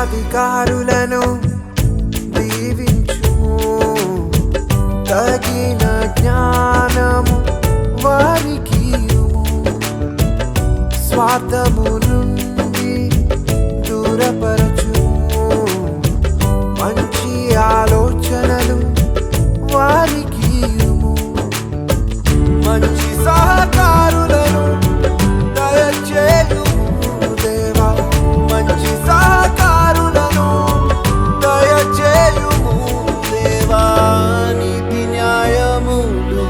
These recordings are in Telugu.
అధికారులను దీవించుము, తగిన జ్ఞానము వారికి ఇయ్యుము. స్వార్థము నుండి దూరపరచుము, మంచి ఆలోచనలు వారికి ఇయ్యుము. మంచి సహకారులను దయచేయుము దేవా, మంచి సహకారులను దయచేయుము దేవా. నీతి న్యాయములు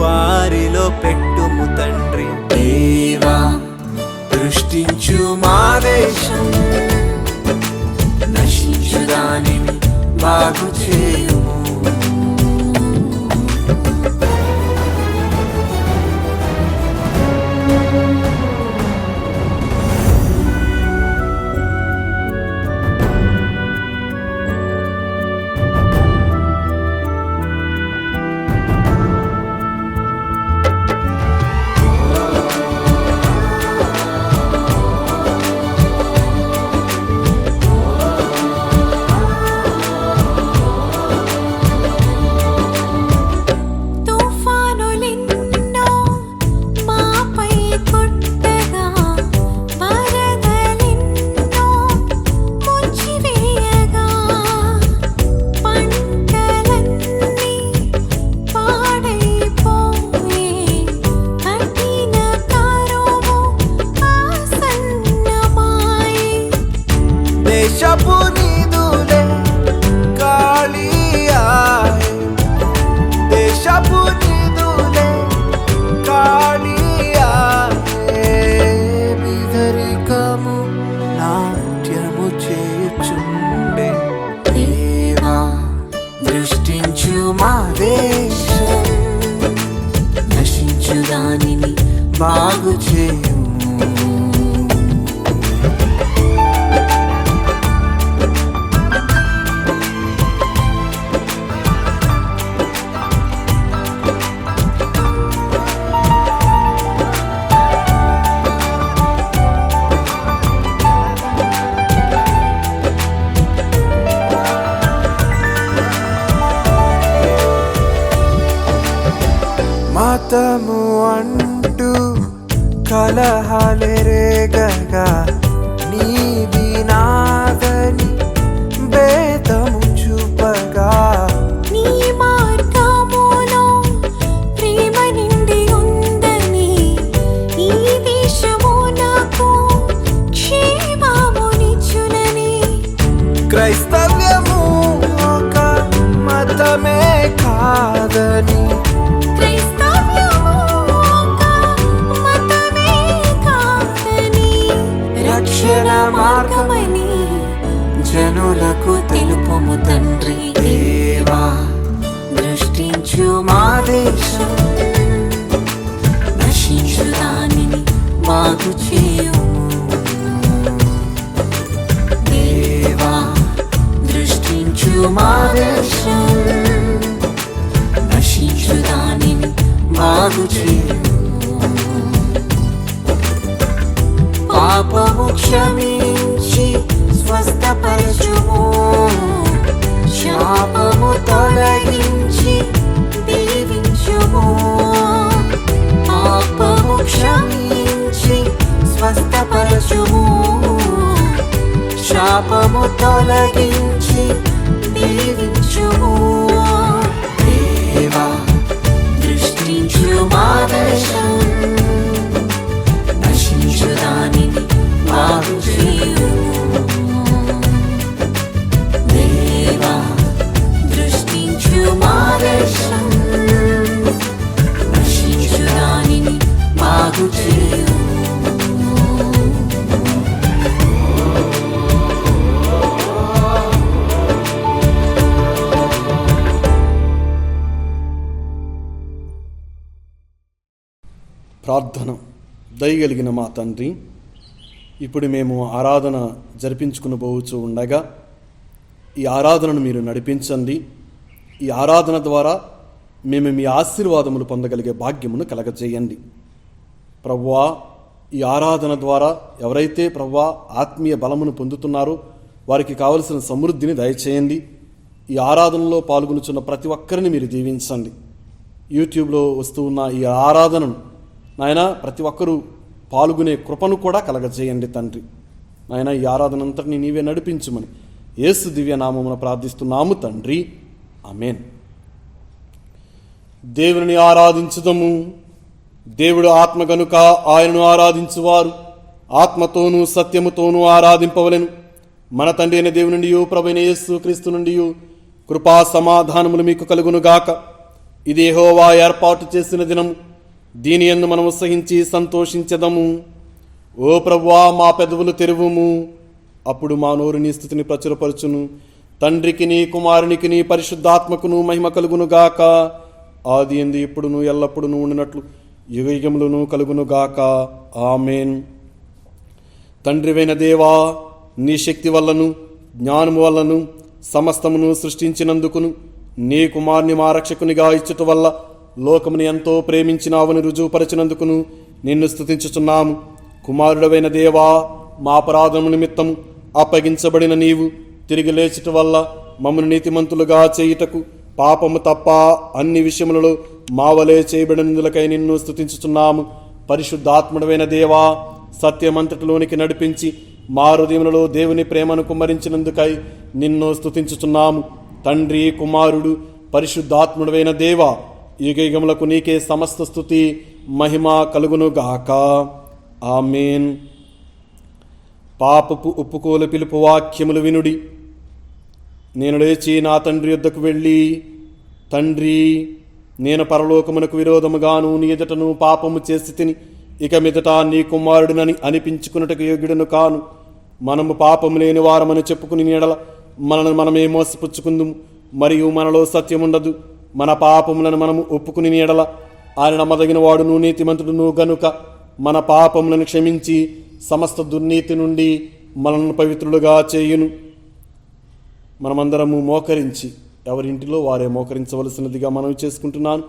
వారిలో పెట్టుము తండ్రి. దేవా దృష్టించు మా దేశం, నశించు దానిని బాగు చేయుము. దేశపు నిధులే ఖాళీయాయే, దేశపు నిధులే ఖాళీయాయే. బిదరికము నాట్యము చేయుచుండే. దేవా దృష్టించు మా దేశం, నశించు దానిని బాగు చేయుము. మతము అంటూ కలహాలెరేగగా, నీది నాదని భేదము చూపగా. నీ మార్గములో ప్రేమ నిండి ఉందని, ఈ దేశమునకు క్షేమమునిచ్చునని. క్రైస్తవ్యము ఒక మతమే కాదని, రక్షణ మార్గమని జనులకు తెలుపుము తండ్రి. దేవా దృష్టించు మా దేశం, నశించు దానిని బాగు చేయుము. దేవా దృష్టించు మా దేశం, నశించు దానిని బాగు చేయుము. పాపము క్షమించి స్వస్థపరచుము, శాపము తొలగించి దీవించుము. పాపము క్షమించి స్వస్థపరచుము, శాపము తొలగించి దీవించుము. దేవా దృష్టించు మా దేశం, నశించు దానిని బాగు చేయుము. దేవా దృష్టించు మా దేశం, నశించు దానిని బాగు చేయుము. ప్రార్థన. దయగలిగిన మా తండ్రి, ఇప్పుడు మేము ఆరాధన జరిపించుకునబోచు ఉండగా ఈ ఆరాధనను మీరు నడిపించండి. ఈ ఆరాధన ద్వారా మేము మీ ఆశీర్వాదములు పొందగలిగే భాగ్యమును కలగజేయండి. ప్రభువా, ఈ ఆరాధన ద్వారా ఎవరైతే ప్రభువా ఆత్మీయ బలమును పొందుతున్నారో వారికి కావలసిన సమృద్ధిని దయచేయండి. ఈ ఆరాధనలో పాల్గొనుచున్న ప్రతి ఒక్కరిని మీరు దీవించండి. యూట్యూబ్లో వస్తూ ఉన్న ఈ ఆరాధనను నాయన ప్రతి ఒక్కరూ పాల్గొనే కృపను కూడా కలగజేయండి తండ్రి. నాయన ఈ ఆరాధన అంతటిని నీవే నడిపించుమని యేసు దివ్య నామమున ప్రార్థిస్తున్నాము తండ్రి, ఆమేన్. దేవుని ఆరాధించుదము. దేవుడు ఆత్మ గనుక ఆయనను ఆరాధించువారు ఆత్మతోనూ సత్యముతోనూ ఆరాధింపవలెను. మన తండ్రి అయిన దేవుని నుండి ప్రభువైన యేసు క్రీస్తు నుండి కృపా సమాధానములు మీకు కలుగునుగాక. ఇది యెహోవా ఏర్పాటు చేసిన దినము, దీని యందు మనము ఉత్సహించి సంతోషించెదము. ఓ ప్రభువా, మా పెదవులు తెరువుము, అప్పుడు మా నోరు నీ స్తుతిని ప్రచురపరచును. తండ్రికి నీ కుమారునికి నీ పరిశుద్ధాత్మకును మహిమ కలుగునుగాక, ఆది యందు ఇప్పుడును ఎల్లప్పుడును ఉండినట్లు యుగయుగములను కలుగునుగాక, ఆమేన్. తండ్రివైన దేవా, నీ శక్తి వల్లను జ్ఞానము వల్లను సమస్తమును సృష్టించినందుకును నీ కుమారుని మా రక్షకునిగా ఇచ్చుట వల్ల లోకముని ఎంతో ప్రేమించినావని రుజువుపరచినందుకును నిన్ను స్తుతించుచున్నాము. కుమారుడవైన దేవా, మా అపరాధము నిమిత్తము అప్పగించబడిన నీవు తిరిగి లేచుట వల్ల మమ్మను నీతిమంతులుగా చేయుటకు పాపము తప్ప అన్ని విషయములలో మా వలె చేయబడినందులకై నిన్ను స్తుతించుచున్నాము. పరిశుద్ధాత్ముడవైన దేవా, సత్యమంతటిలోనికి నడిపించి మా హృదయములలో దేవుని ప్రేమను కుమ్మరించినందుకై నిన్ను స్తుతించుచున్నాము. తండ్రి, కుమారుడు, పరిశుద్ధాత్ముడవైన దేవా, యుగయుగములకు నీకే సమస్త స్తుతి మహిమ కలుగునుగాక, ఆమేన్. పాపపు ఒప్పుకోలు పిలుపు వాక్యములు వినుడి. నేను లేచి నా తండ్రి యొద్దకు వెళ్ళి, తండ్రి, నేను పరలోకమునకు విరోధముగాను నీ ఎదుటను పాపము చేసి తిని ఇక మీదట నీ కుమారుడినని అనిపించుకున్నట్టుకు యోగ్యుడను కాను. మనము పాపము లేని వారమని చెప్పుకుని నీడల మనల్ని మనమే మోసపుచ్చుకుందుము, మరియు మనలో సత్యముండదు. మన పాపములను మనము ఒప్పుకుని నీడల ఆయన నమ్మదగిన వాడును నీతిమంతుడును గనుక మన పాపములను క్షమించి సమస్త దుర్నీతి నుండి మనల్ని పవిత్రులుగా చేయును. మనమందరము మోకరించి, ఎవరింటిలో వారే మోకరించవలసినదిగా మనవి చేసుకుంటున్నాను.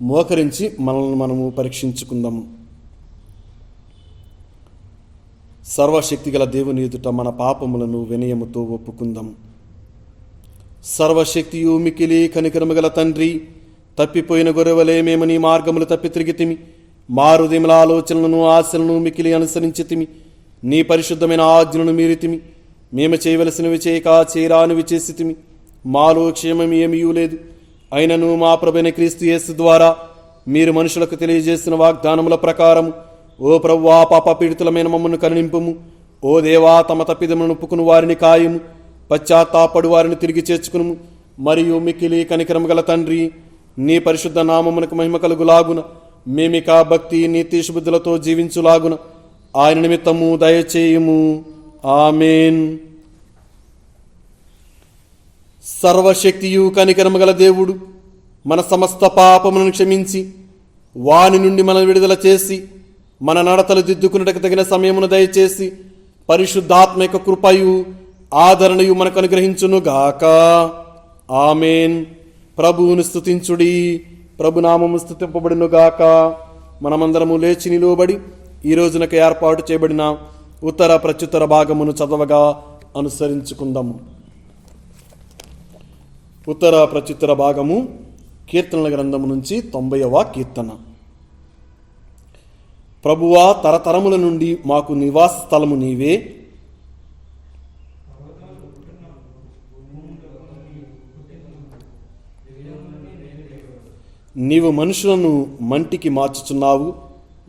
మోకరించి మనల్ని మనము పరీక్షించుకుందాము. సర్వశక్తిగల దేవుని ఎదుట మన పాపములను వినయముతో ఒప్పుకుందాం. సర్వశక్తియు మికిలి కనికరము గల తండ్రి, తప్పిపోయిన గొర్రెవలే మేము నీ మార్గములు తప్పి తిరిగితిమి. మా హృదయముల ఆలోచనలను ఆశలను మికిలి అనుసరించితిమి. నీ పరిశుద్ధమైన ఆజ్ఞలను మీరితిమి. మేము చేయవలసినవి చేయక చేయరానివి చేసితిమి. మాలో క్షేమం ఏమీ లేదు. అయినను మా ప్రభువైన క్రీస్తు యేసు ద్వారా మీరు మనుషులకు తెలియజేసిన వాగ్దానముల ప్రకారము ఓ ప్రభువా, పాప పీడితులమైన మమ్మను కరుణింపుము. ఓ దేవా, తమ తప్పిదములను ఒప్పుకుని వారిని కాయము, పశ్చాత్తాపడు వారిని తిరిగి చేర్చుకును. మరియు మికిలి కనికరము గల తండ్రి, నీ పరిశుద్ధ నామమునకు మహిమ కలుగులాగున మేమిక భక్తి నీతి శుద్ధులతో జీవించులాగున ఆయన నిమిత్తము దయచేయుము, ఆమేన్. సర్వశక్తియు కనికరము గల దేవుడు మన సమస్త పాపములను క్షమించి వాని నుండి మనం విడుదల చేసి మన నడతలు దిద్దుకున్నటకు తగిన సమయమును దయచేసి పరిశుద్ధాత్మ యొక్క కృపయు ఆదరణయు మనకు అనుగ్రహించునుగాక, ఆమేన్. ప్రభువును స్తుతించుడి. ప్రభునామము స్తుతింపబడునుగాక. మనమందరము లేచి నిలువబడి ఈ రోజునకు ఏర్పాటు చేయబడిన ఉత్తర ప్రత్యుత్తర భాగమును చదవగా అనుసరించుకుందాము. ఉత్తర ప్రత్యుత్తర భాగము కీర్తనల గ్రంథము నుంచి 90వ కీర్తన. ప్రభువా, తరతరముల నుండి మాకు నివాస స్థలము నీవే. నీవు మనుషులను మంటికి మార్చుచున్నావు.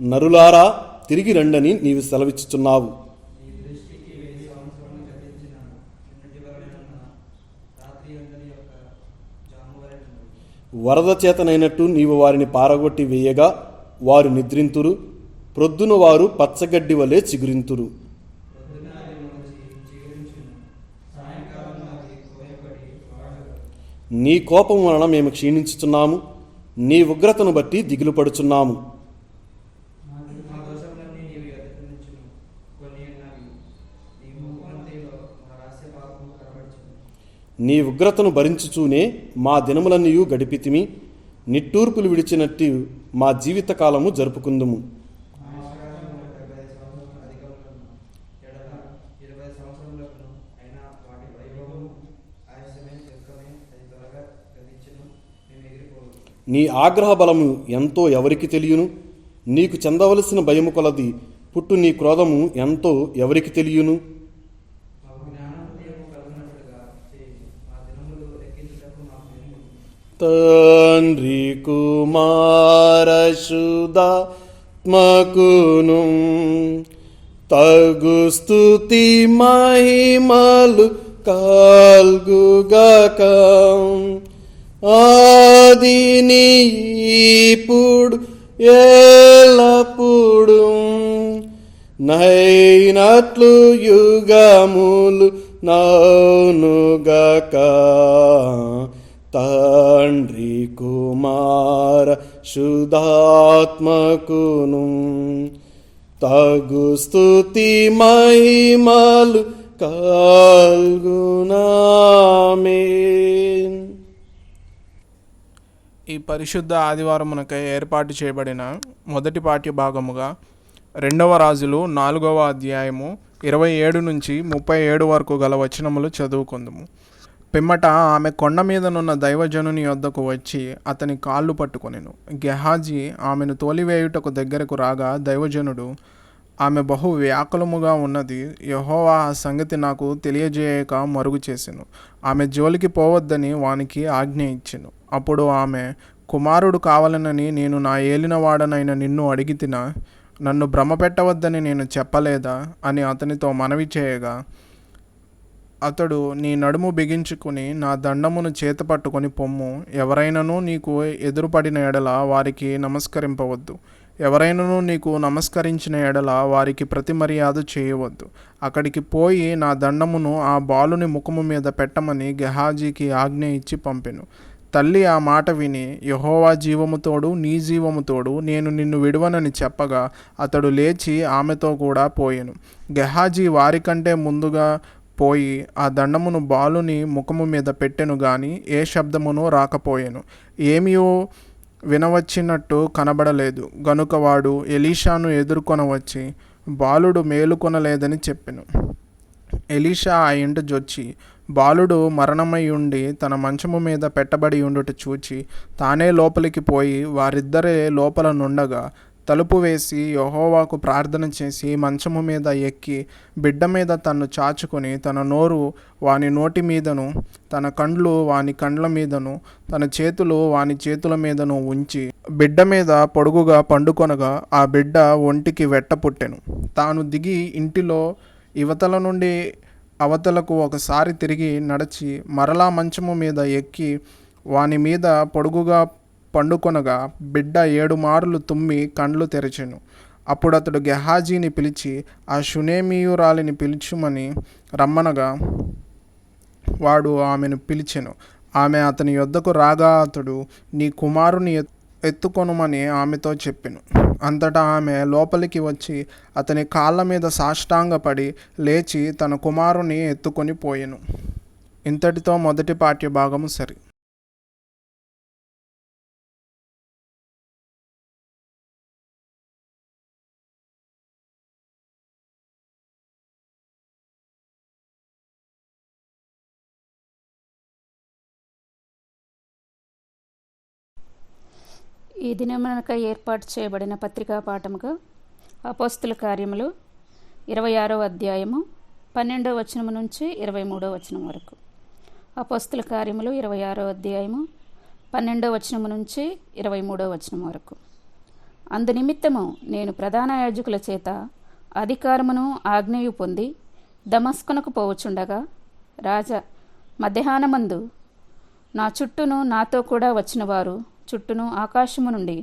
నరులారా, తిరిగి రండని నీవు సెలవిచ్చుచున్నావు. వరద చేతనైనట్టు నీవు వారిని పారగొట్టి వేయగా వారు నిద్రింతురు. ప్రొద్దున వారు పచ్చగడ్డి వలె చిగురింతురు. నీ కోపం వలన మేము క్షీణించుచున్నాము. నీ ఉగ్రతను బట్టి దిగులు పడుచున్నాము. నీ ఉగ్రతను భరించుచూనే మా దినములన్నీయు గడిపితిమి. నిట్టూర్పులు విడిచినట్టు మా జీవితకాలము జరుపుకుందుము. నీ ఆగ్రహ బలము ఎంతో ఎవరికి తెలియను? నీకు చెందవలసిన భయము కొలది పుట్టు నీ క్రోధము ఎంతో ఎవరికి తెలియను? తండ్రి కుమారశుధాత్మకును తగు స్తుతి మహిమలు కల్గుగాక ఆదిని ఇప్పుడు ఎల్లప్పుడు నైనట్లు యుగములు నౌనుగాక తండ్రి కుమార శుద్ధాత్మకును తగు స్తుతి మహిమలు కల్గునామేన్. ఈ పరిశుద్ధ ఆదివారమునకై ఏర్పాటు చేయబడిన మొదటి పాఠ్య భాగముగా 2వ రాజులు 4వ అధ్యాయము 27 నుంచి 37 వరకు గల వచనములు చదువుకుందుము. పిమ్మట ఆమె కొండ మీదనున్న దైవజనుని యొద్దకు వచ్చి అతని కాళ్ళు పట్టుకొనెను. గెహాజీ ఆమెను తోలివేయుటకు దగ్గరకు రాగా దైవజనుడు, ఆమె బహు వ్యాకులముగా ఉన్నది, యెహోవా ఆ సంగతి నాకు తెలియజేయక మరుగు చేసెను. ఆమె జోలికి పోవద్దని వానికి ఆజ్ఞ ఇచ్చెను. అప్పుడు ఆమె, కుమారుడు కావాలనని నేను నా ఏలినవాడనైన నిన్ను అడిగితినా? నన్ను భ్రమ పెట్టవద్దని నేను చెప్పలేదా అని అతనితో మనవి చేయగా, అతడు, నీ నడుము బిగించుకుని నా దండమును చేత పట్టుకొని పొమ్ము. ఎవరైనాను నీకు ఎదురుపడిన ఎడల వారికి నమస్కరింపవద్దు. ఎవరైనాను నీకు నమస్కరించిన ఎడల వారికి ప్రతి మర్యాద చేయవద్దు. అక్కడికి పోయి నా దండమును ఆ బాలుని ముఖము మీద పెట్టమని గెహాజీకి ఆజ్ఞ ఇచ్చి పంపెను. తల్లి ఆ మాట విని, యెహోవా జీవముతోడు నీ జీవముతోడు నేను నిన్ను విడువనని చెప్పగా అతడు లేచి ఆమెతో కూడా పోయెను. గెహాజీ వారికంటే ముందుగా పోయి ఆ దండమును బాలుని ముఖము మీద పెట్టెను గాని ఏ శబ్దమును రాకపోయెను. ఏమియో వినవచ్చినట్టు కనబడలేదు. గనుక వాడు ఎలీషాను ఎదుర్కొనవచ్చి, బాలుడు మేలుకొనలేదని చెప్పెను. ఎలీషా ఆ ఇంట జొచ్చి బాలుడు మరణమై ఉండి తన మంచము మీద పెట్టబడి ఉండుట చూచి తానే లోపలికి పోయి వారిద్దరే లోపల నుండగా తలుపు వేసి యెహోవాకు ప్రార్థన చేసి మంచము మీద ఎక్కి బిడ్డ మీద తన్ను చాచుకొని తన నోరు వాని నోటి మీదను తన కండ్లు వాని కండ్ల మీదను తన చేతులు వాని చేతుల మీదను ఉంచి బిడ్డ మీద పొడుగుగా పండుకొనగా ఆ బిడ్డ ఒంటికి వెట్ట పుట్టెను. తాను దిగి ఇంటిలో ఇవతల నుండి అవతలకు ఒకసారి తిరిగి నడిచి మరలా మంచము మీద ఎక్కి వాని మీద పొడుగుగా పండుకొనగా బిడ్డ 7 మార్లు తుమ్మి కండ్లు తెరిచెను. అప్పుడు అతడు గెహాజీని పిలిచి ఆ షునేమీయురాలిని పిలుచుమని రమ్మనగా వాడు ఆమెను పిలిచెను. ఆమె అతని యొద్దకు రాగా అతడు, నీ కుమారుని ఎత్తుకొనుమని ఆమెతో చెప్పెను. అంతటా ఆమె లోపలికి వచ్చి అతని కాళ్ళ మీద సాష్టాంగపడి లేచి తన కుమారుని ఎత్తుకొని పోయెను. ఇంతటితో మొదటి పాఠ్య భాగము సరి. ఈ దినమునకై ఏర్పాటు చేయబడిన పత్రికా పాఠముగా అపోస్తుల కార్యములు 26వ అధ్యాయము 12వ వచనము నుంచి 23వ వచనం వరకు. అపోస్తుల కార్యములు 26వ అధ్యాయము 12వ వచనము నుంచి 23వ వచనం వరకు. అందు నిమిత్తము నేను ప్రధాన యాజకుల చేత అధికారమును ఆజ్ఞయు పొంది దమస్కునకు పోవచుండగా రాజా మధ్యాహ్నమందు నా చుట్టూను నాతో కూడా వచ్చిన వారు చుట్టూను ఆకాశము నుండి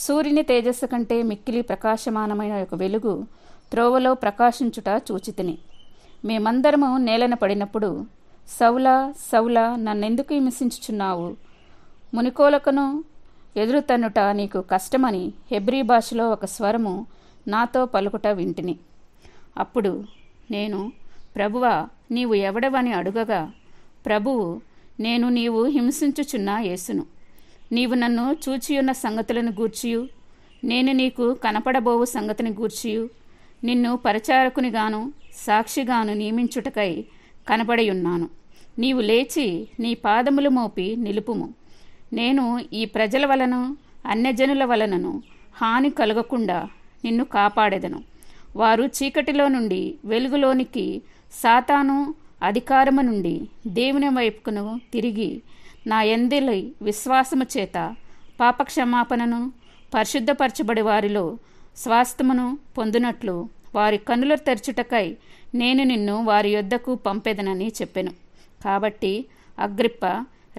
సూర్యుని తేజస్సు కంటే మిక్కిలి ప్రకాశమానమైన ఒక వెలుగు త్రోవలో ప్రకాశించుట చూచితిని. మేమందరము నేలన పడినప్పుడు, సౌలా సౌలా నన్నెందుకు హింసించుచున్నావు? మునికోలకను ఎదురు తన్నుట నీకు కష్టమని హెబ్రీ భాషలో ఒక స్వరము నాతో పలుకుట వింటిని. అప్పుడు నేను, ప్రభువా నీవు ఎవడవని అడుగగా, ప్రభువు, నేను నీవు హింసించుచున్న యేసును. నీవు నన్ను చూచియున్న సంగతులను గూర్చియు నేను నీకు కనపడబోవు సంగతిని గూర్చియు నిన్ను పరిచారకునిగాను సాక్షిగాను నియమించుటకై కనపడియున్నాను. నీవు లేచి నీ పాదములు మోపి నిలుపుము. నేను ఈ ప్రజల వలను అన్యజనుల వలనను హాని కలగకుండా నిన్ను కాపాడెదను. వారు చీకటిలో నుండి వెలుగులోనికి, సాతాను అధికారము నుండి దేవుని వైపుకును తిరిగి నా యందలి విశ్వాసము చేత పాపక్షమాపణను పరిశుద్ధపరచబడి వారిలో స్వాస్థ్యమును పొందునట్లు వారి కన్నుల తెరచుటకై నేను నిన్ను వారి యొద్దకు పంపెదనని చెప్పెను. కాబట్టి అగ్రిప్ప,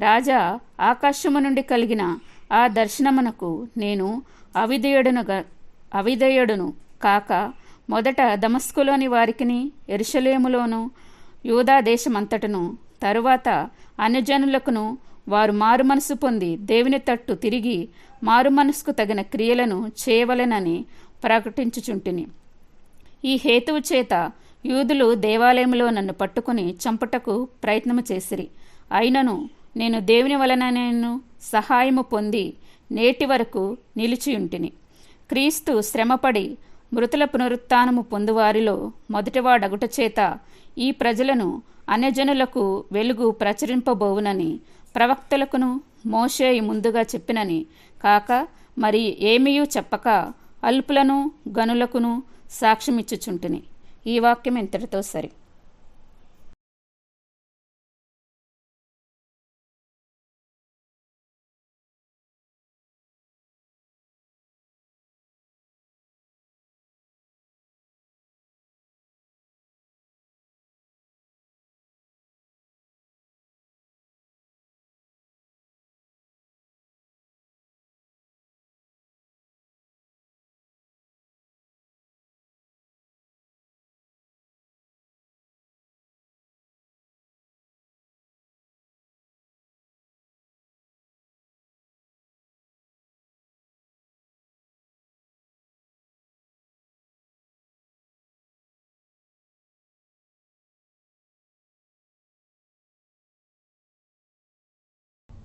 రాజా, ఆకాశము నుండి కలిగిన ఆ దర్శనమునకు నేను అవిధేయుడును కాక మొదట దమస్కులోని వారికిని, యెరూషలేములోను, యూదా దేశమంతటను, తరువాత అన్యజనులకును వారు మారుమనసు పొంది దేవుని తట్టు తిరిగి మారుమనసుకు తగిన క్రియలను చేయవలెనని ప్రకటించుచుంటిని. ఈ హేతువు చేత యూదులు దేవాలయంలో నన్ను పట్టుకుని చంపుటకు ప్రయత్నము చేసిరి. అయినను నేను దేవుని వలన సహాయము పొంది నేటి వరకు నిలిచియుంటిని. క్రీస్తు శ్రమపడి మృతుల పునరుత్థానము పొందువారిలో మొదటివాడగుట చేత ఈ ప్రజలను అన్యజనులకు వెలుగు ప్రచురింపబోవునని ప్రవక్తలకును మోషేయు ముందుగా చెప్పినని కాక మరి ఏమీయూ చెప్పక అల్పులను గనులకును సాక్ష్యమిచ్చుచుంటిని. ఈ వాక్యం ఇంతటితో సరి.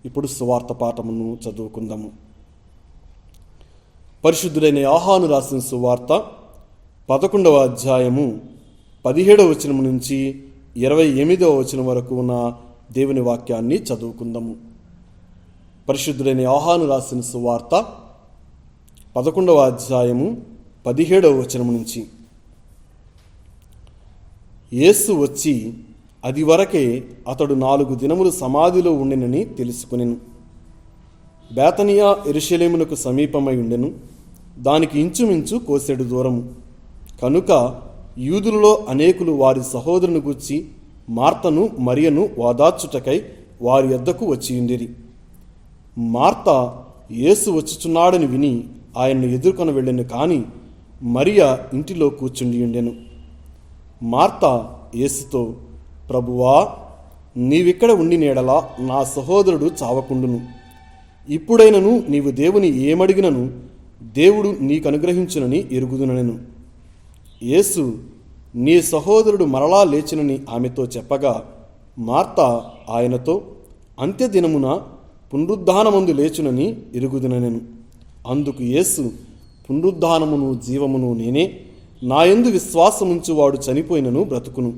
ఇప్పుడు సువార్త పాఠమును చదువుకుందాము. పరిశుద్ధుడైన యోహాను రాసిన సువార్త 11వ అధ్యాయము 17వ వచనం నుంచి 28వ వచనం వరకు ఉన్న దేవుని వాక్యాన్ని చదువుకుందాము. పరిశుద్ధుడైన యోహాను రాసిన సువార్త 11వ అధ్యాయము 17వ వచనం నుంచి. యేసు వచ్చి అది వరకే అతడు 4 దినములు సమాధిలో ఉండెనని తెలుసుకొనెను. బేతనియా యెరూషలేమునకు సమీపమై ఉండెను. దానికి ఇంచుమించు కోసెడు దూరము. కనుక యూదులలో అనేకులు వారి సహోదరుని గూర్చి మార్తను మరియను ఓదార్చుటకై వారి యొద్దకు వచ్చియుండిరి. మార్త యేసు వచ్చుచున్నాడని విని ఆయన్ను ఎదుర్కొని వెళ్ళెను. కాని మరియ ఇంటిలో కూర్చుండి ఉండెను. మార్త యేసుతో, ప్రభువా, నీవిక్కడ ఉండి నేడలా నా సహోదరుడు చావకుండును. ఇప్పుడైనను నీవు దేవుని ఏమడిగినను దేవుడు నీకు అనుగ్రహించునని ఎరుగుదునెను. యేసు, నీ సహోదరుడు మరలా లేచినని ఆమెతో చెప్పగా మార్త ఆయనతో, అంత్యదినమున పునరుద్ధానమందు లేచునని ఎరుగుదునెను. అందుకు యేసు, పునరుద్ధానమును జీవమును నేనే. నాయందు విశ్వాసముంచువాడు చనిపోయినను బ్రతుకును,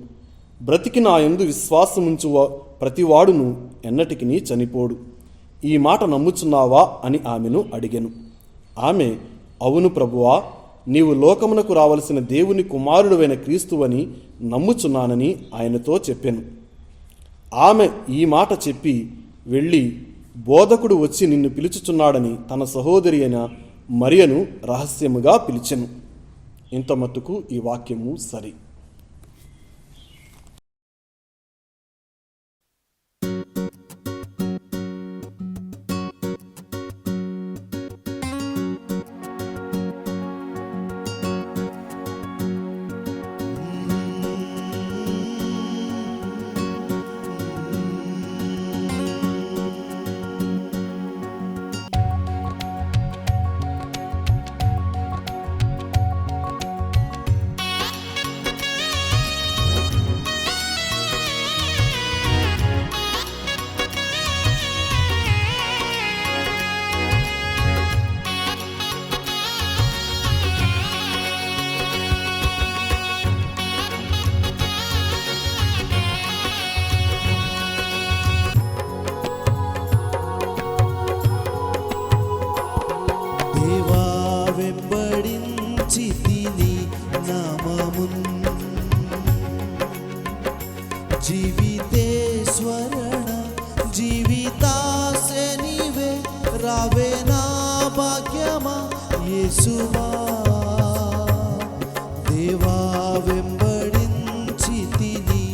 బ్రతికి నాయందు విశ్వాసముంచు ప్రతివాడును ఎన్నటికిని చనిపోడు. ఈ మాట నమ్ముచున్నావా అని ఆమెను అడిగెను. ఆమె, అవును ప్రభువా, నీవు లోకమునకు రావలసిన దేవుని కుమారుడువైన క్రీస్తువని నమ్ముచున్నానని ఆయనతో చెప్పెను. ఆమె ఈ మాట చెప్పి వెళ్ళి, బోధకుడు వచ్చి నిన్ను పిలుచుచున్నాడని తన సహోదరి అయిన మరియను రహస్యముగా పిలిచెను. ఇంత మట్టుకు ఈ వాక్యము సరి. రావే నా భాగ్యమా యేసువా దేవా వెంబడించి తిని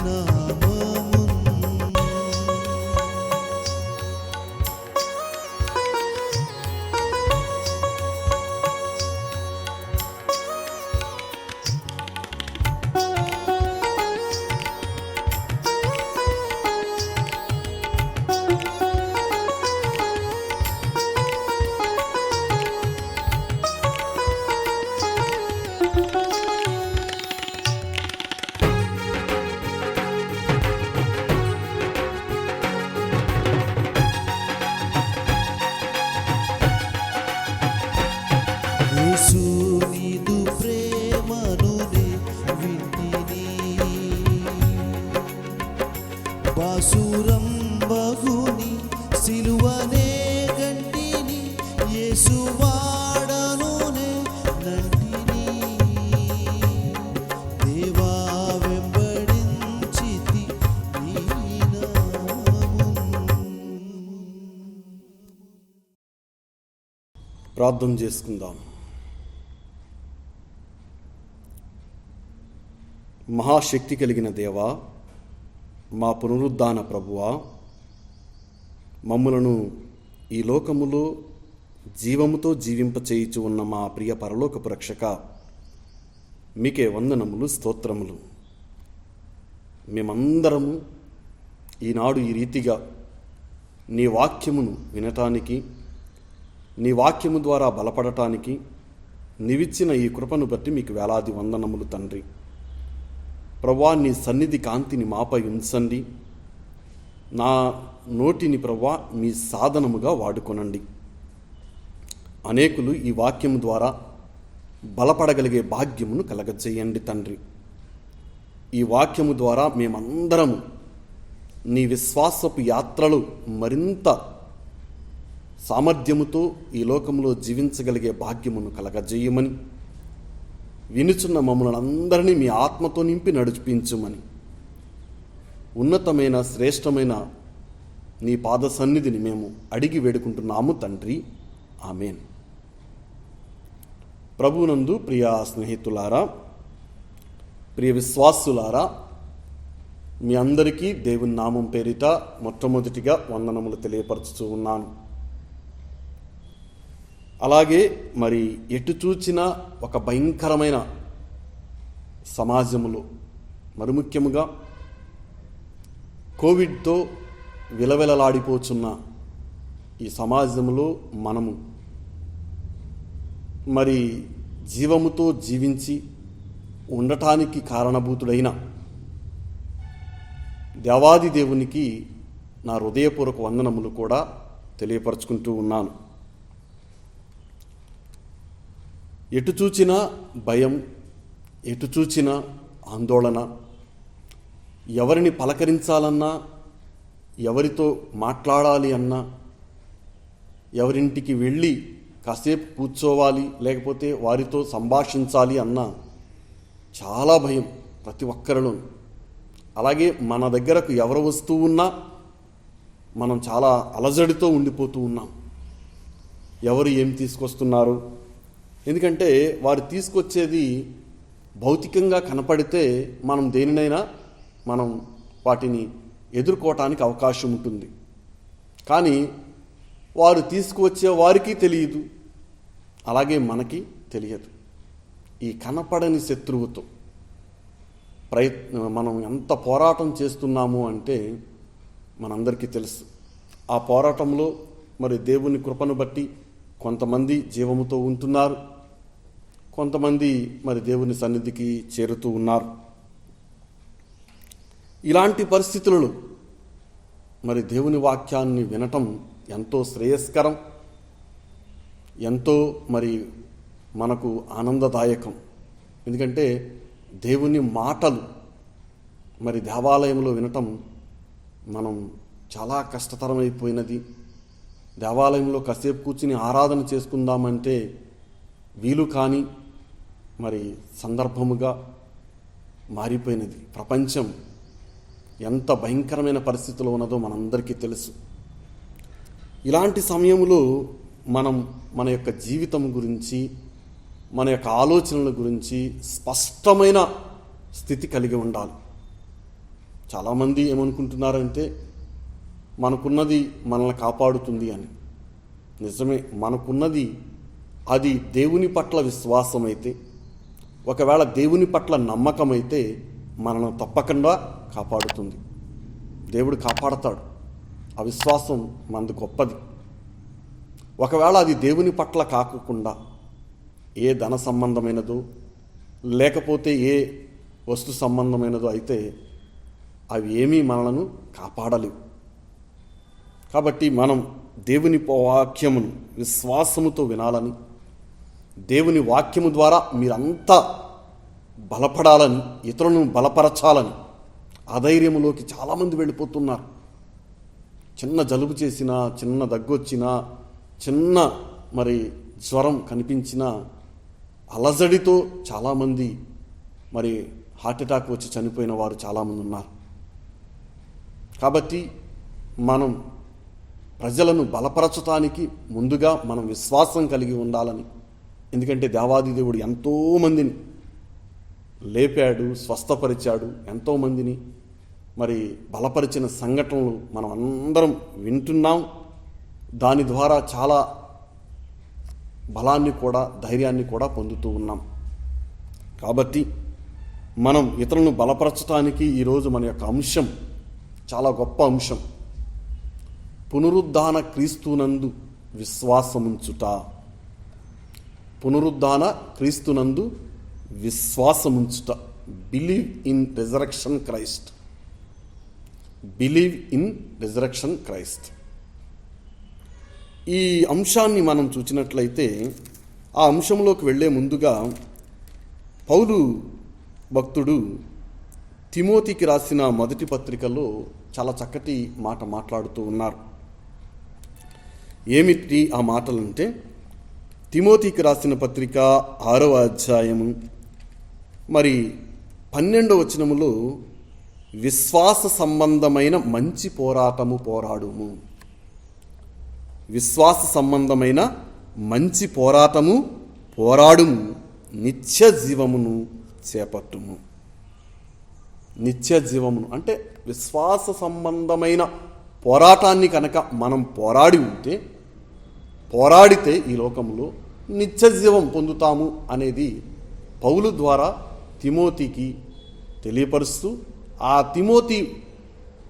నామమున్ యేసు నీదు ప్రేమను నే వింటిని బాసురం బహుని సిలువనే గంటిని యేసు వాడను నే నంటిని దేవా వెంబడించితి నీ నామమున్. ప్రార్థన చేసుకుందాం. మహాశక్తి కలిగిన దేవా, మా పునరుద్ధాన ప్రభువా, మమ్ములను ఈ లోకములో జీవముతో జీవింపచేయుచు ఉన్న మా ప్రియ పరలోకపు రక్షక, మీకే వందనములు, స్తోత్రములు. మేమందరము ఈనాడు ఈ రీతిగా నీ వాక్యమును వినటానికి, నీ వాక్యము ద్వారా బలపడటానికి నీవిచ్చిన ఈ కృపను బట్టి మీకు వేలాది వందనములు తండ్రి. ప్రభువా, నీ సన్నిధి కాంతిని మాపై ఉంచండి. నా నోటిని ప్రభువా మీ సాధనముగా వాడుకొనండి. అనేకులు ఈ వాక్యము ద్వారా బలపడగలిగే భాగ్యమును కలగజేయండి తండ్రి. ఈ వాక్యము ద్వారా మేమందరము నీ విశ్వాసపు యాత్రలు మరింత సామర్థ్యముతో ఈ లోకంలో జీవించగలిగే భాగ్యమును కలగజేయమని, వినుచున్న మమ్మల్ని అందరినీ మీ ఆత్మతో నింపి నడిపించుమని, ఉన్నతమైన శ్రేష్టమైన నీ పాద సన్నిధిని మేము అడిగి వేడుకుంటున్నాము తండ్రి. ఆమేన్. ప్రభువునందు ప్రియ స్నేహితులారా, ప్రియ విశ్వాసులారా, మీ అందరికీ దేవుని నామం పేరిట మొట్టమొదటిగా వందనములు తెలియపరచుతూ ఉన్నాను. అలాగే మరి ఎటు చూచినా ఒక భయంకరమైన సమాజంలో, మరి ముఖ్యముగా కోవిడ్తో విలవిలలాడిపోతున్న ఈ సమాజంలో మనము మరి జీవముతో జీవించి ఉండటానికి కారణభూతుడైన దేవాది దేవునికి నా హృదయపూర్వక వందనములు కూడా తెలియపరచుకుంటూ ఉన్నాను. ఎటు చూచినా భయం, ఎటు చూచినా ఆందోళన, ఎవరిని పలకరించాలన్నా, ఎవరితో మాట్లాడాలి అన్నా, ఎవరింటికి వెళ్ళి కాసేపు కూర్చోవాలి, లేకపోతే వారితో సంభాషించాలి అన్నా చాలా భయం ప్రతి ఒక్కరిలో. అలాగే మన దగ్గరకు ఎవరు వస్తూ ఉన్నా మనం చాలా అలజడితో ఉండిపోతూ ఉన్నాం. ఎవరు ఏం తీసుకొస్తున్నారు? ఎందుకంటే వారు తీసుకొచ్చేది భౌతికంగా కనపడితే మనం దేనినైనా మనం వాటిని ఎదుర్కోవటానికి అవకాశం ఉంటుంది. కానీ వారు తీసుకువచ్చే వారికి తెలియదు, అలాగే మనకి తెలియదు. ఈ కనపడని శత్రువుతో మనం ఎంత పోరాటం చేస్తున్నాము అంటే మనందరికీ తెలుసు. ఆ పోరాటంలో మరి దేవుని కృపను బట్టి కొంతమంది జీవముతో ఉంటున్నారు, కొంతమంది మరి దేవుని సన్నిధికి చేరుతూ ఉన్నారు. ఇలాంటి పరిస్థితులలో మరి దేవుని వాక్యాన్ని వినటం ఎంతో శ్రేయస్కరం, ఎంతో మరి మనకు ఆనందదాయకం. ఎందుకంటే దేవుని మాటలు మరి దేవాలయంలో వినటం మనం చాలా కష్టతరమైపోయినది. దేవాలయంలో కాసేపు కూర్చుని ఆరాధన చేసుకుందామంటే వీలు కాని మరి సందర్భముగా మారిపోయినది. ప్రపంచం ఎంత భయంకరమైన పరిస్థితిలో ఉన్నదో మనందరికీ తెలుసు. ఇలాంటి సమయంలో మనం మన యొక్క జీవితం గురించి, మన యొక్క ఆలోచనల గురించి స్పష్టమైన స్థితి కలిగి ఉండాలి. చాలామంది ఏమనుకుంటున్నారంటే మనకున్నది మనల్ని కాపాడుతుంది అని. నిజమే, మనకున్నది అది దేవుని పట్ల విశ్వాసమైతే, ఒకవేళ దేవుని పట్ల నమ్మకమైతే మనల్ని తప్పకుండా కాపాడుతుంది. దేవుడు కాపాడతాడు. ఆ విశ్వాసం మనది గొప్పది. ఒకవేళ అది దేవుని పట్ల కాకుండా ఏ ధన సంబంధమైనదో లేకపోతే ఏ వస్తు సంబంధమైనదో అయితే అవి ఏమీ మనలను కాపాడలేవు. కాబట్టి మనం దేవుని వాక్యమును విశ్వాసముతో వినాలని, దేవుని వాక్యము ద్వారా మీరంతా బలపడాలని, ఇతరులను బలపరచాలని అధైర్యములోకి చాలామంది వెళ్ళిపోతున్నారు. చిన్న జలుబు చేసినా, చిన్న దగ్గొచ్చినా, చిన్న జ్వరం కనిపించినా అలజడితో చాలామంది హార్ట్అటాక్ వచ్చి చనిపోయిన వారు చాలామంది ఉన్నారు. కాబట్టి మనం ప్రజలను బలపరచటానికి ముందుగా మనం విశ్వాసం కలిగి ఉండాలని, ఎందుకంటే దేవాది దేవుడు ఎంతోమందిని లేపాడు, స్వస్థపరిచాడు, ఎంతోమందిని బలపరిచిన సంఘటనలు మనం అందరం వింటున్నాం. దాని ద్వారా చాలా బలాన్ని కూడా, ధైర్యాన్ని కూడా పొందుతూ ఉన్నాం. కాబట్టి మనం ఇతరులను బలపరచడానికి ఈరోజు మన యొక్క అంశం చాలా గొప్ప అంశం. పునరుద్ధాన క్రీస్తునందు విశ్వాసముంచుట. పునరుద్ధాన క్రీస్తునందు విశ్వాసముంచుట. Believe in resurrection Christ. Believe in resurrection Christ. ఈ అంశాన్ని మనం చూసినట్లయితే ఆ అంశంలోకి వెళ్ళే ముందుగా పౌలు భక్తుడు తిమోతికి రాసిన మొదటి పత్రికలో చాలా చక్కటి మాట మాట్లాడుతూ ఉన్నారు. ఏమిటి ఆ మాటలంటే, తిమోతికి రాసిన పత్రిక 6వ అధ్యాయము 12వ వచనములో విశ్వాస సంబంధమైన మంచి పోరాటము పోరాడుము. విశ్వాస సంబంధమైన మంచి పోరాటము పోరాడుము, నిత్య జీవమును చేపట్టుము. నిత్య జీవమును అంటే విశ్వాస సంబంధమైన పోరాటాన్ని కనుక మనం పోరాడితే ఈ లోకంలో నిత్య జీవం పొందుతాము అనేది పౌలు ద్వారా తిమోతికి తెలియపరుస్తూ, ఆ తిమోతి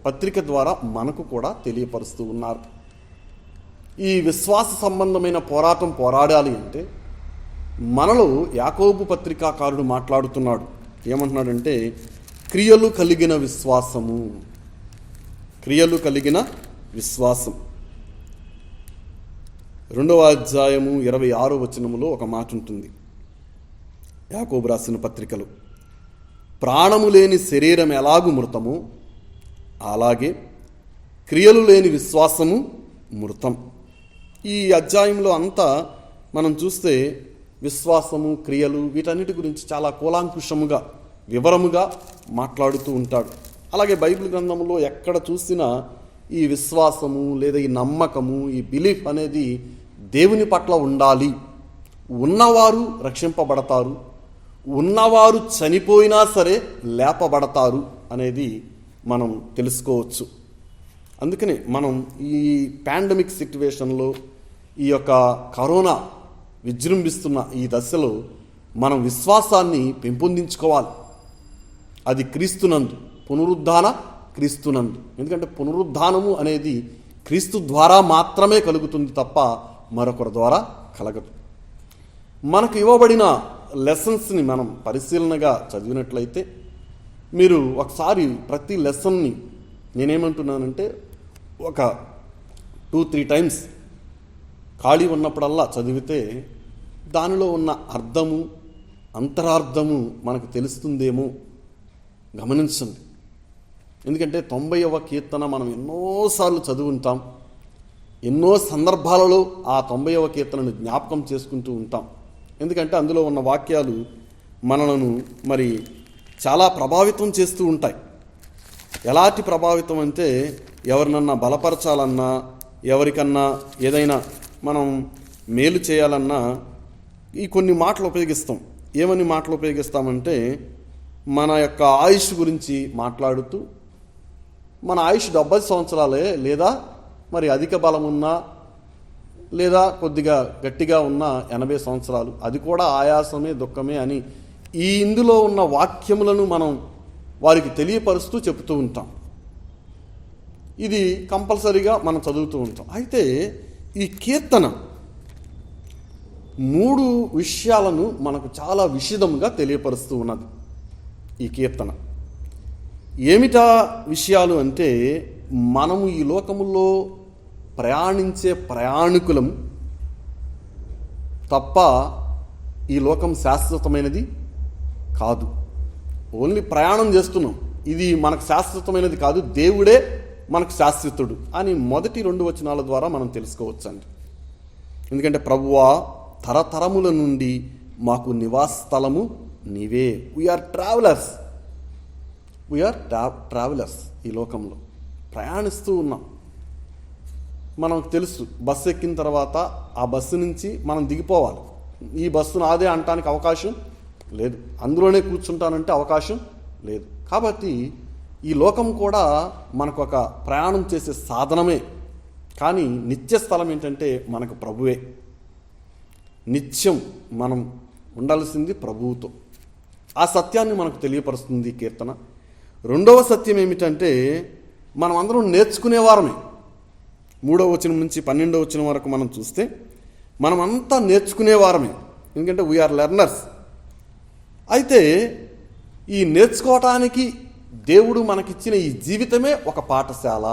పత్రిక ద్వారా మనకు కూడా తెలియపరుస్తూ ఉన్నారు. ఈ విశ్వాస సంబంధమైన పోరాటం పోరాడాలి అంటే మనలో యాకోబు పత్రికాకారుడు మాట్లాడుతున్నాడు. ఏమంటున్నాడంటే, క్రియలు కలిగిన విశ్వాసము. క్రియలు కలిగిన విశ్వాసం. 2వ అధ్యాయము 26వ వచనములో ఒక మాట ఉంటుంది యాకోబు రాసిన పత్రికలో. ప్రాణము లేని శరీరం ఎలాగు మృతము, అలాగే క్రియలు లేని విశ్వాసము మృతం. ఈ అధ్యాయంలో అంతా మనం చూస్తే విశ్వాసము, క్రియలు, వీటన్నిటి గురించి చాలా కూలాంకుషముగా, వివరముగా మాట్లాడుతూ ఉంటాడు. అలాగే బైబిల్ గ్రంథంలో ఎక్కడ చూసినా ఈ విశ్వాసము లేదా ఈ నమ్మకము, ఈ బిలీఫ్ అనేది దేవుని పట్ల ఉండాలి. ఉన్నవారు రక్షింపబడతారు, ఉన్నవారు చనిపోయినా సరే లేపబడతారు అనేది మనం తెలుసుకోవచ్చు. అందుకనే మనం ఈ పాండమిక్ సిట్యువేషన్లో, ఈ యొక్క కరోనా విజృంభిస్తున్న ఈ దశలో మనం విశ్వాసాన్ని పెంపొందించుకోవాలి. అది క్రీస్తునందు, పునరుద్ధాన క్రీస్తునందు. ఎందుకంటే పునరుద్ధానము అనేది క్రీస్తు ద్వారా మాత్రమే కలుగుతుంది తప్ప మరొకరి ద్వారా కలగదు. మనకు ఇవ్వబడిన లెసన్స్ని మనం పరిశీలనగా చదివినట్లయితే, మీరు ఒకసారి ప్రతి లెసన్ని నేనేమంటున్నానంటే ఒక 2-3 టైమ్స్ ఖాళీ ఉన్నప్పుడల్లా చదివితే దానిలో ఉన్న అర్థము, అంతరార్థము మనకు తెలుస్తుందేమో గమనించండి. ఎందుకంటే 90వ కీర్తన మనం ఎన్నోసార్లు చదువుంటాం, ఎన్నో సందర్భాలలో ఆ 90వ కీర్తనను జ్ఞాపకం చేసుకుంటూ ఉంటాం. ఎందుకంటే అందులో ఉన్న వాక్యాలు మనలను చాలా ప్రభావితం చేస్తూ ఉంటాయి. ఎలాంటి ప్రభావితం అంటే, ఎవరినన్నా బలపరచాలన్నా, ఎవరికన్నా ఏదైనా మనం మేలు చేయాలన్నా ఈ కొన్ని మాటలు ఉపయోగిస్తాం. ఏమని మాటలు ఉపయోగిస్తామంటే, మన యొక్క ఆయుష్ గురించి మాట్లాడుతూ, మన ఆయుష్ 70 సంవత్సరాలే, లేదా మరి అధిక బలం ఉన్నా, లేదా కొద్దిగా గట్టిగా ఉన్న 80 సంవత్సరాలు, అది కూడా ఆయాసమే దుఃఖమే అని ఈ ఇందులో ఉన్న వాక్యములను మనం వారికి తెలియపరుస్తూ చెబుతూ ఉంటాం. ఇది కంపల్సరీగా మనం చదువుతూ ఉంటాం. అయితే ఈ కీర్తన 3 విషయాలను మనకు చాలా విశదంగా తెలియపరుస్తూ ఉన్నది. ఈ కీర్తన ఏమిటా విషయాలు అంటే, మనము ఈ లోకములో ప్రయాణించే ప్రయాణికులం తప్ప ఈ లోకం శాశ్వతమైనది కాదు. ఓన్లీ ప్రయాణం చేస్తున్నాం, ఇది మనకు శాశ్వతమైనది కాదు, దేవుడే మనకు శాశ్వతుడు అని మొదటి 2 వచనాల ద్వారా మనం తెలుసుకోవచ్చండి. ఎందుకంటే ప్రభువా, తరతరముల నుండి మాకు నివాస స్థలము నీవే. వీఆర్ ట్రావెలర్స్, ఈ లోకంలో ప్రయాణిస్తూ ఉన్నాం. మనకు తెలుసు, బస్సు ఎక్కిన తర్వాత ఆ బస్సు నుంచి మనం దిగిపోవాలి. ఈ బస్సు నాదే అనటానికి అవకాశం లేదు, అందులోనే కూర్చుంటానంటే అవకాశం లేదు. కాబట్టి ఈ లోకం కూడా మనకు ఒక ప్రయాణం చేసే సాధనమే. కానీ నిత్య స్థలం ఏంటంటే మనకు ప్రభువే. నిత్యం మనం ఉండాల్సింది ప్రభువుతో. ఆ సత్యాన్ని మనకు తెలియపరుస్తుంది ఈ కీర్తన. 2వ సత్యం ఏమిటంటే, మనం అందరం నేర్చుకునేవారమే. 3వ వచనం నుంచి 12వ వచనం వరకు మనం చూస్తే మనమంతా నేర్చుకునేవారమే. ఎందుకంటే వీఆర్ లెర్నర్స్. అయితే ఈ నేర్చుకోవటానికి దేవుడు మనకిచ్చిన ఈ జీవితమే ఒక పాఠశాల.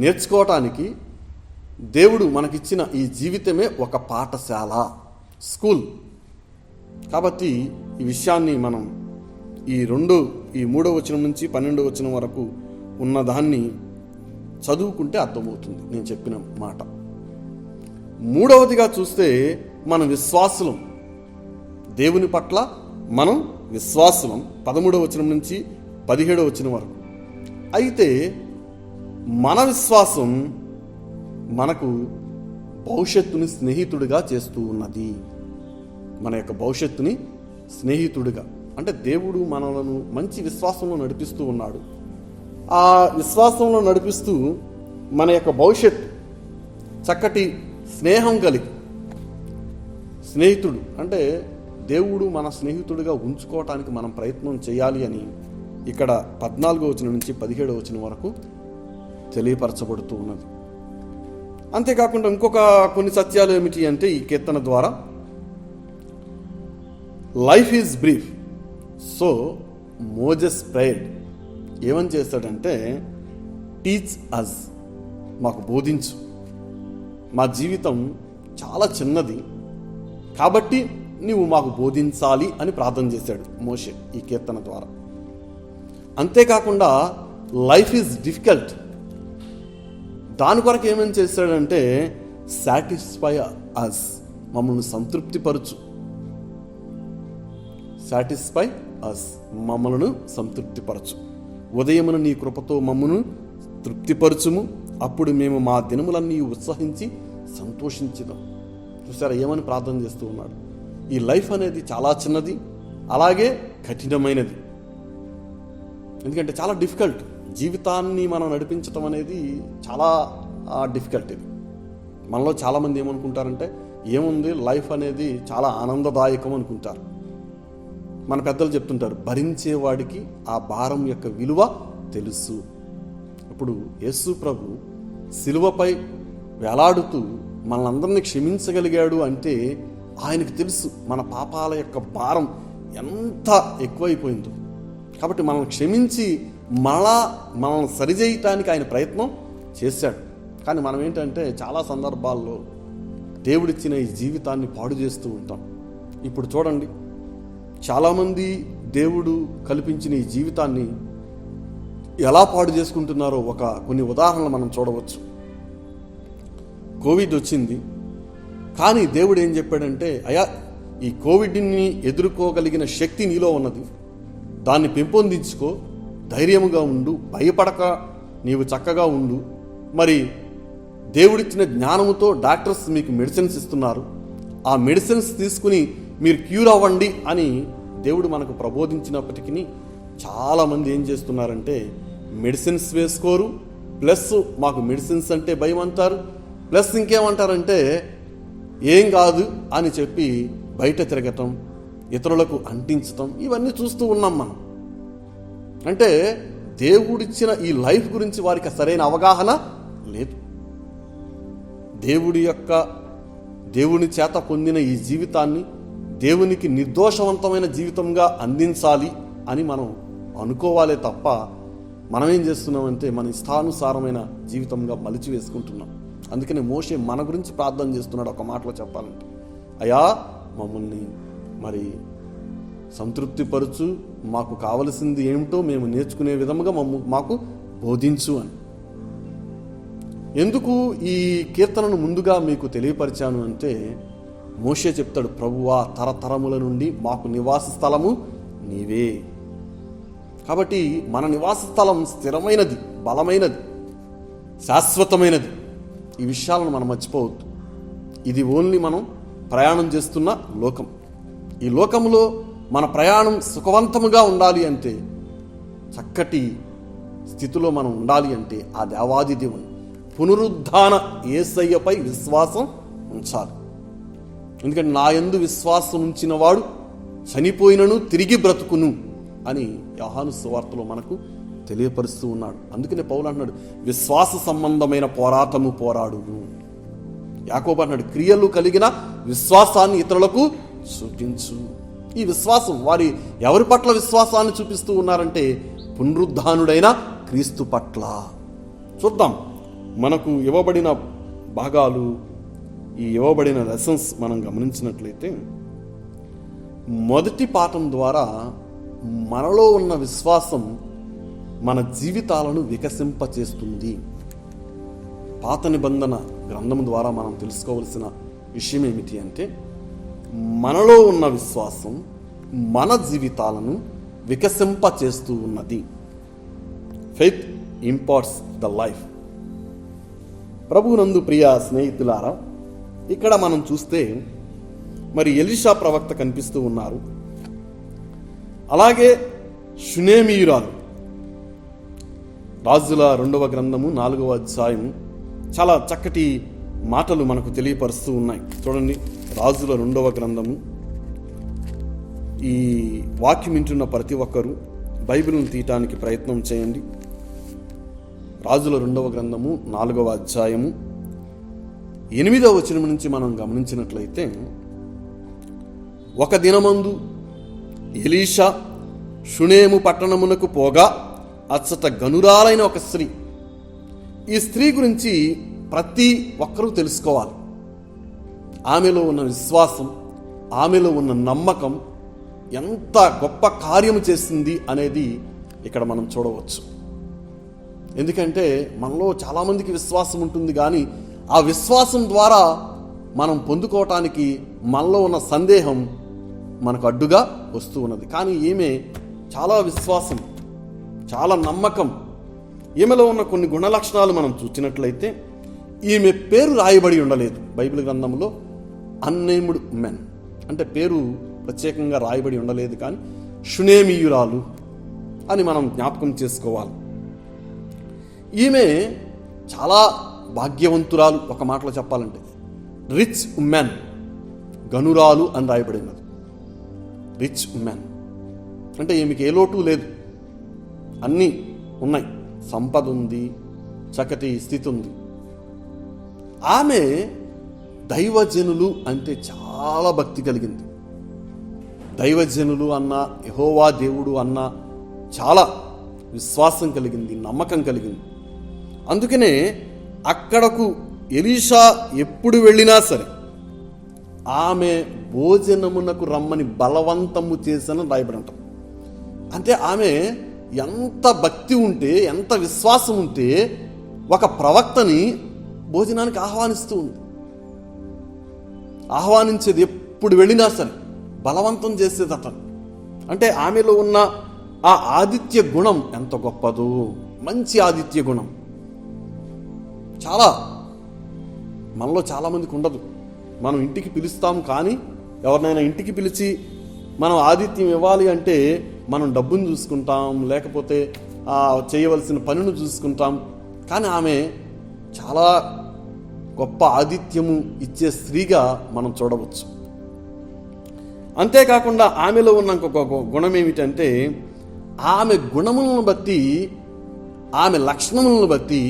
నేర్చుకోవటానికి దేవుడు మనకిచ్చిన ఈ జీవితమే ఒక పాఠశాల, స్కూల్. కాబట్టి ఈ విషయాన్ని మనం ఈ 3వ వచనం నుంచి 12వ వచనం వరకు ఉన్నదాన్ని చదువుకుంటే అర్థమవుతుంది నేను చెప్పిన మాట. 3వదిగా చూస్తే మనం విశ్వాసులం, దేవుని పట్ల మనం విశ్వాసులం. 13వ వచనం నుంచి 17వ వచనం వరకు. అయితే మన విశ్వాసం మనకు భవిష్యత్తుని స్నేహితుడిగా చేస్తూ ఉన్నది. మన యొక్క భవిష్యత్తుని స్నేహితుడిగా అంటే దేవుడు మనలను మంచి విశ్వాసంలో నడిపిస్తూ ఉన్నాడు. ఆ విశ్వాసంలో నడిపిస్తూ మన యొక్క భవిష్యత్తు చక్కటి స్నేహం కలిగి, స్నేహితుడు అంటే దేవుడు మన స్నేహితుడిగా ఉంచుకోవటానికి మనం ప్రయత్నం చేయాలి అని ఇక్కడ 14వ వచనం నుంచి 17వ వచనం వరకు తెలియపరచబడుతూ ఉన్నది. అంతేకాకుండా ఇంకొక కొన్ని సత్యాలు ఏమిటి అంటే, ఈ కీర్తన ద్వారా life is brief, so Moses prayed. ఏమని చేస్తాడంటే, టీచ్ అస్, మాకు బోధించు. మా జీవితం చాలా చిన్నది కాబట్టి నీవు మాకు బోధించాలి అని ప్రార్థన చేశాడు మోషే ఈ కీర్తన ద్వారా. అంతేకాకుండా లైఫ్ ఈజ్ డిఫికల్ట్, దాని కొరకు ఏమని చేశాడంటే సాటిస్ఫై అస్, మమ్మల్ని సంతృప్తిపరచు. సాటిస్ఫై అస్, మమ్మలను సంతృప్తిపరచు. ఉదయమున నీ కృపతో మమ్మను తృప్తిపరచుము, అప్పుడు మేము మా దినములన్నీ ఉత్సహించి సంతోషించుదాం. చూసారా ఏమని ప్రార్థన చేస్తూ ఉన్నాడు. ఈ లైఫ్ అనేది చాలా చిన్నది, అలాగే కఠినమైనది. ఎందుకంటే చాలా డిఫికల్ట్. జీవితాన్ని మనం నడిపించటం అనేది చాలా డిఫికల్ట్. ఇది మనలో చాలామంది ఏమనుకుంటారంటే, ఏముంది లైఫ్ అనేది చాలా ఆనందదాయకం అనుకుంటారు. మన పెద్దలు చెప్తుంటారు, భరించేవాడికి ఆ భారం యొక్క విలువ తెలుసు. ఇప్పుడు యేసు ప్రభు సిలువపై వేలాడుతూ మనలందరినీ క్షమించగలిగాడు అంటే ఆయనకు తెలుసు మన పాపాల యొక్క భారం ఎంత ఎక్కువైపోయిందో. కాబట్టి మనల్ని క్షమించి మనల్ని సరిచేయటానికి ఆయన ప్రయత్నం చేశాడు. కానీ మనం ఏంటంటే చాలా సందర్భాల్లో దేవుడిచ్చిన ఈ జీవితాన్ని పాడు చేస్తూ ఉంటాం. ఇప్పుడు చూడండి, చాలామంది దేవుడు కల్పించిన ఈ జీవితాన్ని ఎలా పాడు చేసుకుంటున్నారో కొన్ని ఉదాహరణలు మనం చూడవచ్చు. కోవిడ్ వచ్చింది, కానీ దేవుడు ఏం చెప్పాడంటే, అయ్యా ఈ కోవిడ్ని ఎదుర్కోగలిగిన శక్తి నీలో ఉన్నది, దాన్ని పెంపొందించుకో, ధైర్యముగా ఉండు, భయపడక నీవు చక్కగా ఉండు, మరి దేవుడిచ్చిన జ్ఞానముతో డాక్టర్స్ మీకు మెడిసిన్స్ ఇస్తున్నారు. ఆ మెడిసిన్స్ తీసుకుని మీరు క్యూర్ అవ్వండి అని దేవుడు మనకు ప్రబోధించినప్పటికీ చాలామంది ఏం చేస్తున్నారంటే మెడిసిన్స్ వేసుకోరు, ప్లస్ మాకు మెడిసిన్స్ అంటే భయం అంటారు, ప్లస్ ఇంకేమంటారంటే ఏం కాదు అని చెప్పి బయట తిరగటం, ఇతరులకు అంటించటం, ఇవన్నీ చూస్తూ ఉన్నాం మనం. అంటే దేవుడిచ్చిన ఈ లైఫ్ గురించి వారికి సరైన అవగాహన లేదు. దేవుని చేత పొందిన ఈ జీవితాన్ని దేవునికి నిర్దోషవంతమైన జీవితంగా అందించాలి అని మనం అనుకోవాలే తప్ప మనం ఏం చేస్తున్నామంటే మన ఇష్టానుసారమైన జీవితంగా మలిచి వేసుకుంటున్నాం. అందుకనే మోషే మన గురించి ప్రార్థన చేస్తున్నాడు ఒక మాటలో చెప్పాలంటే, అయ్యా మమ్మల్ని మరి సంతృప్తిపరచు, మాకు కావలసింది ఏమిటో మేము నేర్చుకునే విధముగా మాకు బోధించు అని. ఎందుకు ఈ కీర్తనను ముందుగా మీకు తెలియపరిచాను అంటే మోషే చెప్తాడు, ప్రభువా తరతరముల నుండి మాకు నివాస స్థలము నీవే. కాబట్టి మన నివాస స్థలం స్థిరమైనది, బలమైనది, శాశ్వతమైనది. ఈ విషయాలను మనం మర్చిపోవద్దు. ఇది ఓన్లీ మనం ప్రయాణం చేస్తున్న లోకం. ఈ లోకంలో మన ప్రయాణం సుఖవంతముగా ఉండాలి అంటే, చక్కటి స్థితిలో మనం ఉండాలి అంటే ఆ దేవాది దేవుని పునరుద్ధాన యేసయ్యపై విశ్వాసం ఉంచాలి. ఎందుకంటే నా యందు విశ్వాసం ఉంచిన వాడు చనిపోయినను తిరిగి బ్రతుకును అని యోహాను సువార్తలో మనకు తెలియపరుస్తూ ఉన్నాడు. అందుకనే పౌలు అంటున్నాడు, విశ్వాస సంబంధమైన పోరాటము పోరాడును. యాకోబు అంటున్నాడు, క్రియలు కలిగిన విశ్వాసాన్ని ఇతరులకు చూపించు. ఈ విశ్వాసం ఎవరి పట్ల విశ్వాసాన్ని చూపిస్తూ ఉన్నారంటే పునరుద్ధానుడైన క్రీస్తు పట్ల. చూద్దాం, మనకు ఇవ్వబడిన భాగాలు, ఈ ఇవ్వబడిన లెసన్స్ మనం గమనించినట్లయితే మొదటి పాఠం ద్వారా మనలో ఉన్న విశ్వాసం మన జీవితాలను వికసింపచేస్తుంది. పాత నిబంధన గ్రంథం ద్వారా మనం తెలుసుకోవలసిన విషయం ఏమిటి అంటే మనలో ఉన్న విశ్వాసం మన జీవితాలను వికసింపచేస్తూ ఉన్నది. Faith imparts the life. ప్రభువునందు ప్రియ స్నేహితులారా, ఇక్కడ మనం చూస్తే మరి ఎలీషా ప్రవక్త కనిపిస్తూ ఉన్నారు. అలాగే షునేమీయురాలు, రాజుల 2వ గ్రంథము 4వ అధ్యాయం చాలా చక్కటి మాటలు మనకు తెలియపరుస్తూ ఉన్నాయి. చూడండి, రాజుల 2వ గ్రంథము. ఈ వాక్యం వింటున్న ప్రతి ఒక్కరూ బైబిల్ను తీయటానికి ప్రయత్నం చేయండి. రాజుల 2వ గ్రంథము 4వ అధ్యాయము 8వ వచనం నుంచి మనం గమనించినట్లయితే, ఒక దినమందు ఎలీషా షునేము పట్టణమునకు పోగా అచ్చట గనురాలైన ఒక స్త్రీ. ఈ స్త్రీ గురించి ప్రతి ఒక్కరూ తెలుసుకోవాలి. ఆమెలో ఉన్న విశ్వాసం, ఆమెలో ఉన్న నమ్మకం ఎంత గొప్ప కార్యము చేసింది అనేది ఇక్కడ మనం చూడవచ్చు. ఎందుకంటే మనలో చాలామందికి విశ్వాసం ఉంటుంది, కానీ ఆ విశ్వాసం ద్వారా మనం పొందుకోవటానికి మనలో ఉన్న సందేహం మనకు అడ్డుగా వస్తూ ఉన్నది. కానీ ఈమె చాలా విశ్వాసం, చాలా నమ్మకం. ఈమెలో ఉన్న కొన్ని గుణలక్షణాలు మనం చూసినట్లయితే ఈమె పేరు రాయబడి ఉండలేదు బైబిల్ గ్రంథంలో. అన్నేముడ్ మెన్ అంటే పేరు ప్రత్యేకంగా రాయబడి ఉండలేదు, కానీ షునేమీయురాలు అని మనం జ్ఞాపకం చేసుకోవాలి. ఈమె చాలా భాగ్యవంతురాలు. ఒక మాటలో చెప్పాలంటే రిచ్ ఉమెన్, గనురాలు అని రాయబడినది. రిచ్ ఉమెన్ అంటే ఈమెకి ఏ లోటు లేదు, అన్నీ ఉన్నాయి, సంపద ఉంది, చక్కటి స్థితి ఉంది. ఆమె దైవజనులు అంటే చాలా భక్తి కలిగింది. దైవజనులు అన్న, యెహోవా దేవుడు అన్న చాలా విశ్వాసం కలిగింది, నమ్మకం కలిగింది. అందుకనే అక్కడకు ఎలీషా ఎప్పుడు వెళ్ళినా సరే ఆమె భోజనమునకు రమ్మని బలవంతము చేసిన రాయబడి ఉంటాం. అంటే ఆమె ఎంత భక్తి ఉంటే, ఎంత విశ్వాసం ఉంటే ఒక ప్రవక్తని భోజనానికి ఆహ్వానిస్తూ ఉంది. ఆహ్వానించేది ఎప్పుడు వెళ్ళినా సరే బలవంతం చేసేది అతను. అంటే ఆమెలో ఉన్న ఆ ఆదిత్య గుణం ఎంత గొప్పదో, మంచి ఆదిత్య గుణం. చాలా మనలో చాలామందికి ఉండదు. మనం ఇంటికి పిలుస్తాం, కానీ ఎవరినైనా ఇంటికి పిలిచి మనం ఆతిథ్యం ఇవ్వాలి అంటే మనం డబ్బును చూసుకుంటాం, లేకపోతే చేయవలసిన పనును చూసుకుంటాం. కానీ ఆమె చాలా గొప్ప ఆతిథ్యము ఇచ్చే స్త్రీగా మనం చూడవచ్చు. అంతేకాకుండా ఆమెలో ఉన్న ఇంకొక గుణం ఏమిటంటే, ఆమె గుణములను బట్టి, ఆమె లక్షణములను బట్టి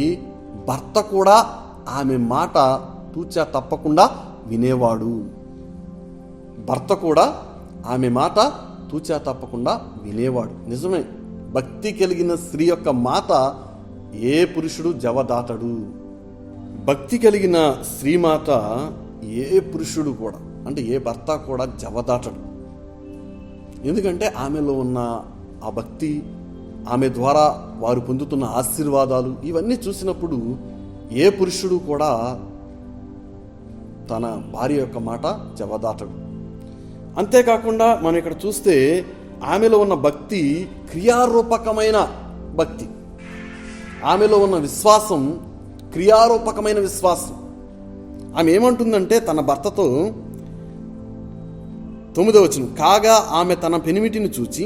భర్త కూడా ఆమె మాట తూచా తప్పకుండా వినేవాడు. భర్త కూడా ఆమె మాట తూచా తప్పకుండా వినేవాడు. నిజమే, భక్తి కలిగిన స్త్రీ యొక్క మాట ఏ పురుషుడు జవదాటడు. భక్తి కలిగిన స్త్రీ మాట ఏ పురుషుడు కూడా, అంటే ఏ భర్త కూడా జవదాటడు. ఎందుకంటే ఆమెలో ఉన్న ఆ భక్తి, ఆమె ద్వారా వారు పొందుతున్న ఆశీర్వాదాలు, ఇవన్నీ చూసినప్పుడు ఏ పురుషుడు కూడా తన భార్య యొక్క మాట జవదాటడు. అంతేకాకుండా మనం ఇక్కడ చూస్తే ఆమెలో ఉన్న భక్తి క్రియారూపకమైన భక్తి, ఆమెలో ఉన్న విశ్వాసం క్రియారూపకమైన విశ్వాసం. ఆమె ఏమంటుందంటే తన భర్తతో, 9వ వచనం, కాగా ఆమె తన పెనిమిటిని చూచి,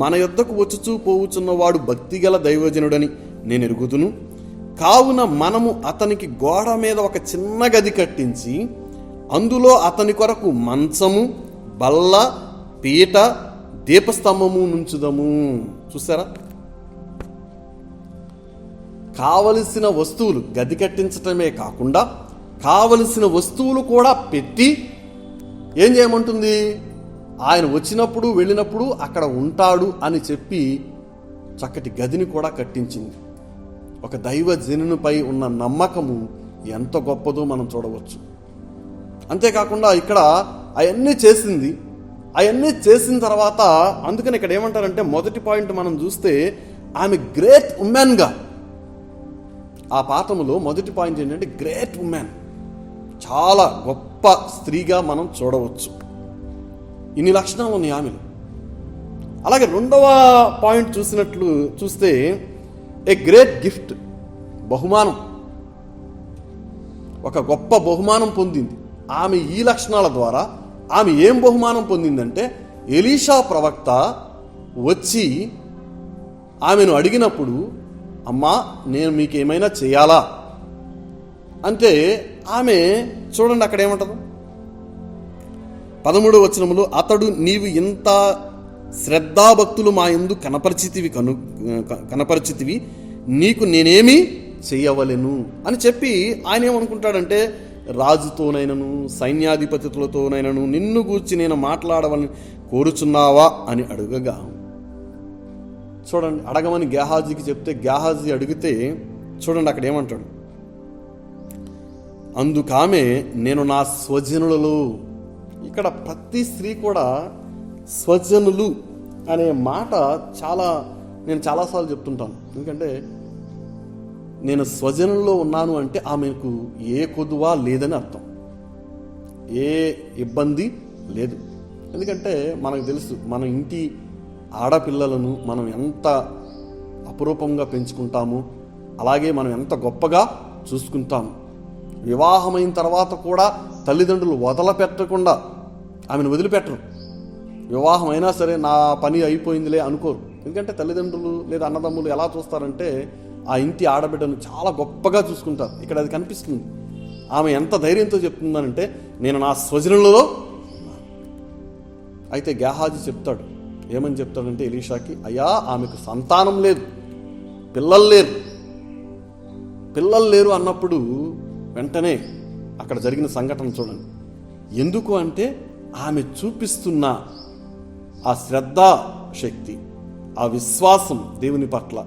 మన యొద్దకు వచ్చుచూ పోవుచున్నవాడు భక్తిగల దైవజనుడని నేను ఎరుగుదును. కావున మనము అతనికి గోడ మీద ఒక చిన్న గది కట్టించి అందులో అతని కొరకు మంచము, బల్ల, పీట, దీపస్తంభము నుంచుదము. చూసారా, కావలసిన వస్తువులు, గది కట్టించటమే కాకుండా కావలసిన వస్తువులు కూడా పెట్టి ఏం చేయమంటుంది, ఆయన వచ్చినప్పుడు వెళ్ళినప్పుడు అక్కడ ఉంటాడు అని చెప్పి చక్కటి గదిని కూడా కట్టించింది. ఒక దైవజనునిపై ఉన్న నమ్మకము ఎంత గొప్పదో మనం చూడవచ్చు. అంతేకాకుండా ఇక్కడ అవన్నీ చేసింది. అవన్నీ చేసిన తర్వాత అందుకని ఇక్కడ ఏమంటారంటే, మొదటి పాయింట్ మనం చూస్తే ఆమె గ్రేట్ ఉమెన్గా, ఆ పాఠములో మొదటి పాయింట్ ఏంటంటే గ్రేట్ ఉమెన్, చాలా గొప్ప స్త్రీగా మనం చూడవచ్చు. ఇన్ని లక్షణాలు ఉన్నాయి ఆమెలు. అలాగే రెండవ పాయింట్ చూస్తే ఏ గ్రేట్ గిఫ్ట్, బహుమానం, ఒక గొప్ప బహుమానం పొందింది ఆమె. ఈ లక్షణాల ద్వారా ఆమె ఏం బహుమానం పొందిందంటే, ఎలీషా ప్రవక్త వచ్చి ఆమెను అడిగినప్పుడు, అమ్మా నేను మీకు ఏమైనా చేయాలా అంటే ఆమె చూడండి అక్కడ ఏమంటదు, 13వ వచనములో, అతడు నీవు ఇంత శ్రద్ధాభక్తులు మా యందు కనపరిచితివి, నీకు నేనేమి చెయ్యవలెను అని చెప్పి ఆయన ఏమనుకుంటాడంటే, రాజుతోనైనను సైన్యాధిపతులతోనైనను నిన్ను గూర్చి నేను మాట్లాడవలని కోరుచున్నావా అని అడుగగా, చూడండి అడగమని గేహాజీకి చెప్తే గేహాజీ అడిగితే చూడండి అక్కడ ఏమంటాడు, అందుకామె నేను నా స్వజనులలో, ఇక్కడ ప్రతి స్త్రీ కూడా స్వజనులు అనే మాట నేను చాలాసార్లు చెప్తుంటాను. ఎందుకంటే నేను స్వజనుల్లో ఉన్నాను అంటే ఆమెకు ఏ కొదువా లేదని అర్థం, ఏ ఇబ్బంది లేదు. ఎందుకంటే మనకు తెలుసు, మన ఇంటి ఆడపిల్లలను మనం ఎంత అపురూపంగా పెంచుకుంటాము, అలాగే మనం ఎంత గొప్పగా చూసుకుంటాము. వివాహమైన తర్వాత కూడా తల్లిదండ్రులు వదిలిపెట్టకుండా ఆమెను వదిలిపెట్టరు. వివాహం అయినా సరే నా పని అయిపోయిందిలే అనుకోరు. ఎందుకంటే తల్లిదండ్రులు లేదా అన్నదమ్ములు ఎలా చూస్తారంటే ఆ ఇంటి ఆడబిడ్డను చాలా గొప్పగా చూసుకుంటారు. ఇక్కడ అది కనిపిస్తుంది. ఆమె ఎంత ధైర్యంతో చెప్తుందనంటే, నేను నా స్వజనులలో. అయితే గేహాజీ చెప్తాడు, ఏమని చెప్తాడంటే ఎలీషాకి, అయ్యా ఆమెకు సంతానం లేదు, పిల్లలు లేరు అన్నప్పుడు వెంటనే అక్కడ జరిగిన సంఘటన చూడండి. ఎందుకు అంటే ఆమె చూపిస్తున్న ఆ శ్రద్ధా శక్తి, ఆ విశ్వాసం దేవుని పట్ల,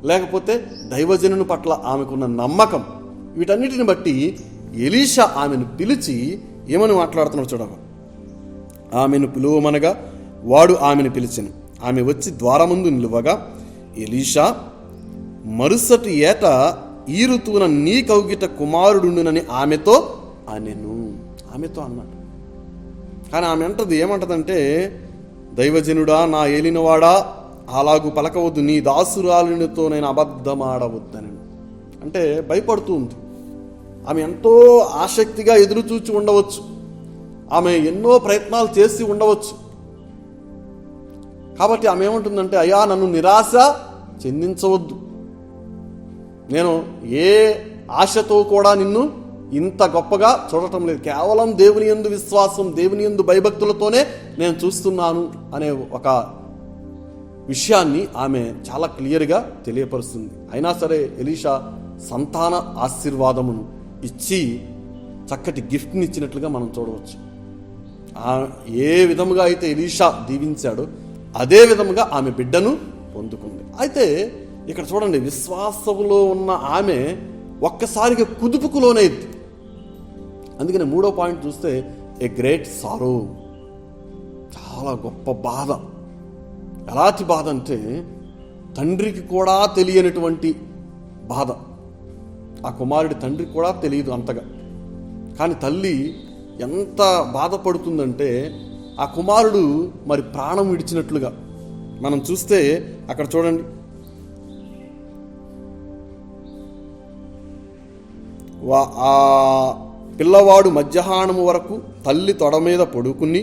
లేకపోతే దైవజనుని పట్ల ఆమెకున్న నమ్మకం, వీటన్నిటిని బట్టి ఎలీషా ఆమెను పిలిచి ఏమని మాట్లాడుతున్నాడు చూడగా, ఆమెను పిలువమనగా వాడు ఆమెను పిలిచెను. ఆమె వచ్చి ద్వారముందు నిలువగా ఎలీషా, మరుసటి ఏట ఈ ఋతువున నీ కౌగిట కుమారుడుండునని ఆమెతో అన్నాడు. కానీ ఆమె ఏమంటదంటే, దైవజనుడా, నా ఏలినవాడా, అలాగూ పలకవద్దు, నీ దాసురాలినితో నేను అబద్ధమాడవద్దని. అంటే భయపడుతూ ఉంది. ఆమె ఎంతో ఆసక్తిగా ఎదురు చూచి ఉండవచ్చు, ఆమె ఎన్నో ప్రయత్నాలు చేసి ఉండవచ్చు. కాబట్టి ఆమె ఏమంటుందంటే, అయ్యా నన్ను నిరాశ చెందించవద్దు, నేను ఏ ఆశతో కూడా నిన్ను ఇంత గొప్పగా చూడటం లేదు, కేవలం దేవుని యందు విశ్వాసం, దేవుని యందు భయభక్తులతోనే నేను చూస్తున్నాను అనే ఒక విషయాన్ని ఆమె చాలా క్లియర్గా తెలియపరుస్తుంది. అయినా సరే ఎలీషా సంతాన ఆశీర్వాదమును ఇచ్చి చక్కటి గిఫ్ట్ని ఇచ్చినట్లుగా మనం చూడవచ్చు. ఏ విధముగా అయితే ఎలీషా దీవించాడో అదే విధముగా ఆమె బిడ్డను పొందుకుంది. అయితే ఇక్కడ చూడండి, విశ్వాసములో ఉన్న ఆమె ఒక్కసారిగా కుదుపుకు లోనైంది. అందుకని 3వ పాయింట్ చూస్తే ఏ గ్రేట్ సారో, చాలా గొప్ప బాధ. ఎలాంటి బాధ అంటే తండ్రికి కూడా తెలియనటువంటి బాధ. ఆ కుమారుడి తండ్రికి కూడా తెలియదు అంతగా, కానీ తల్లి ఎంత బాధపడుతుందంటే ఆ కుమారుడు మరి ప్రాణం విడిచినట్లుగా మనం చూస్తే అక్కడ చూడండి, ఆ పిల్లవాడు మధ్యాహ్నము వరకు తల్లి తొడ మీద పడుకుని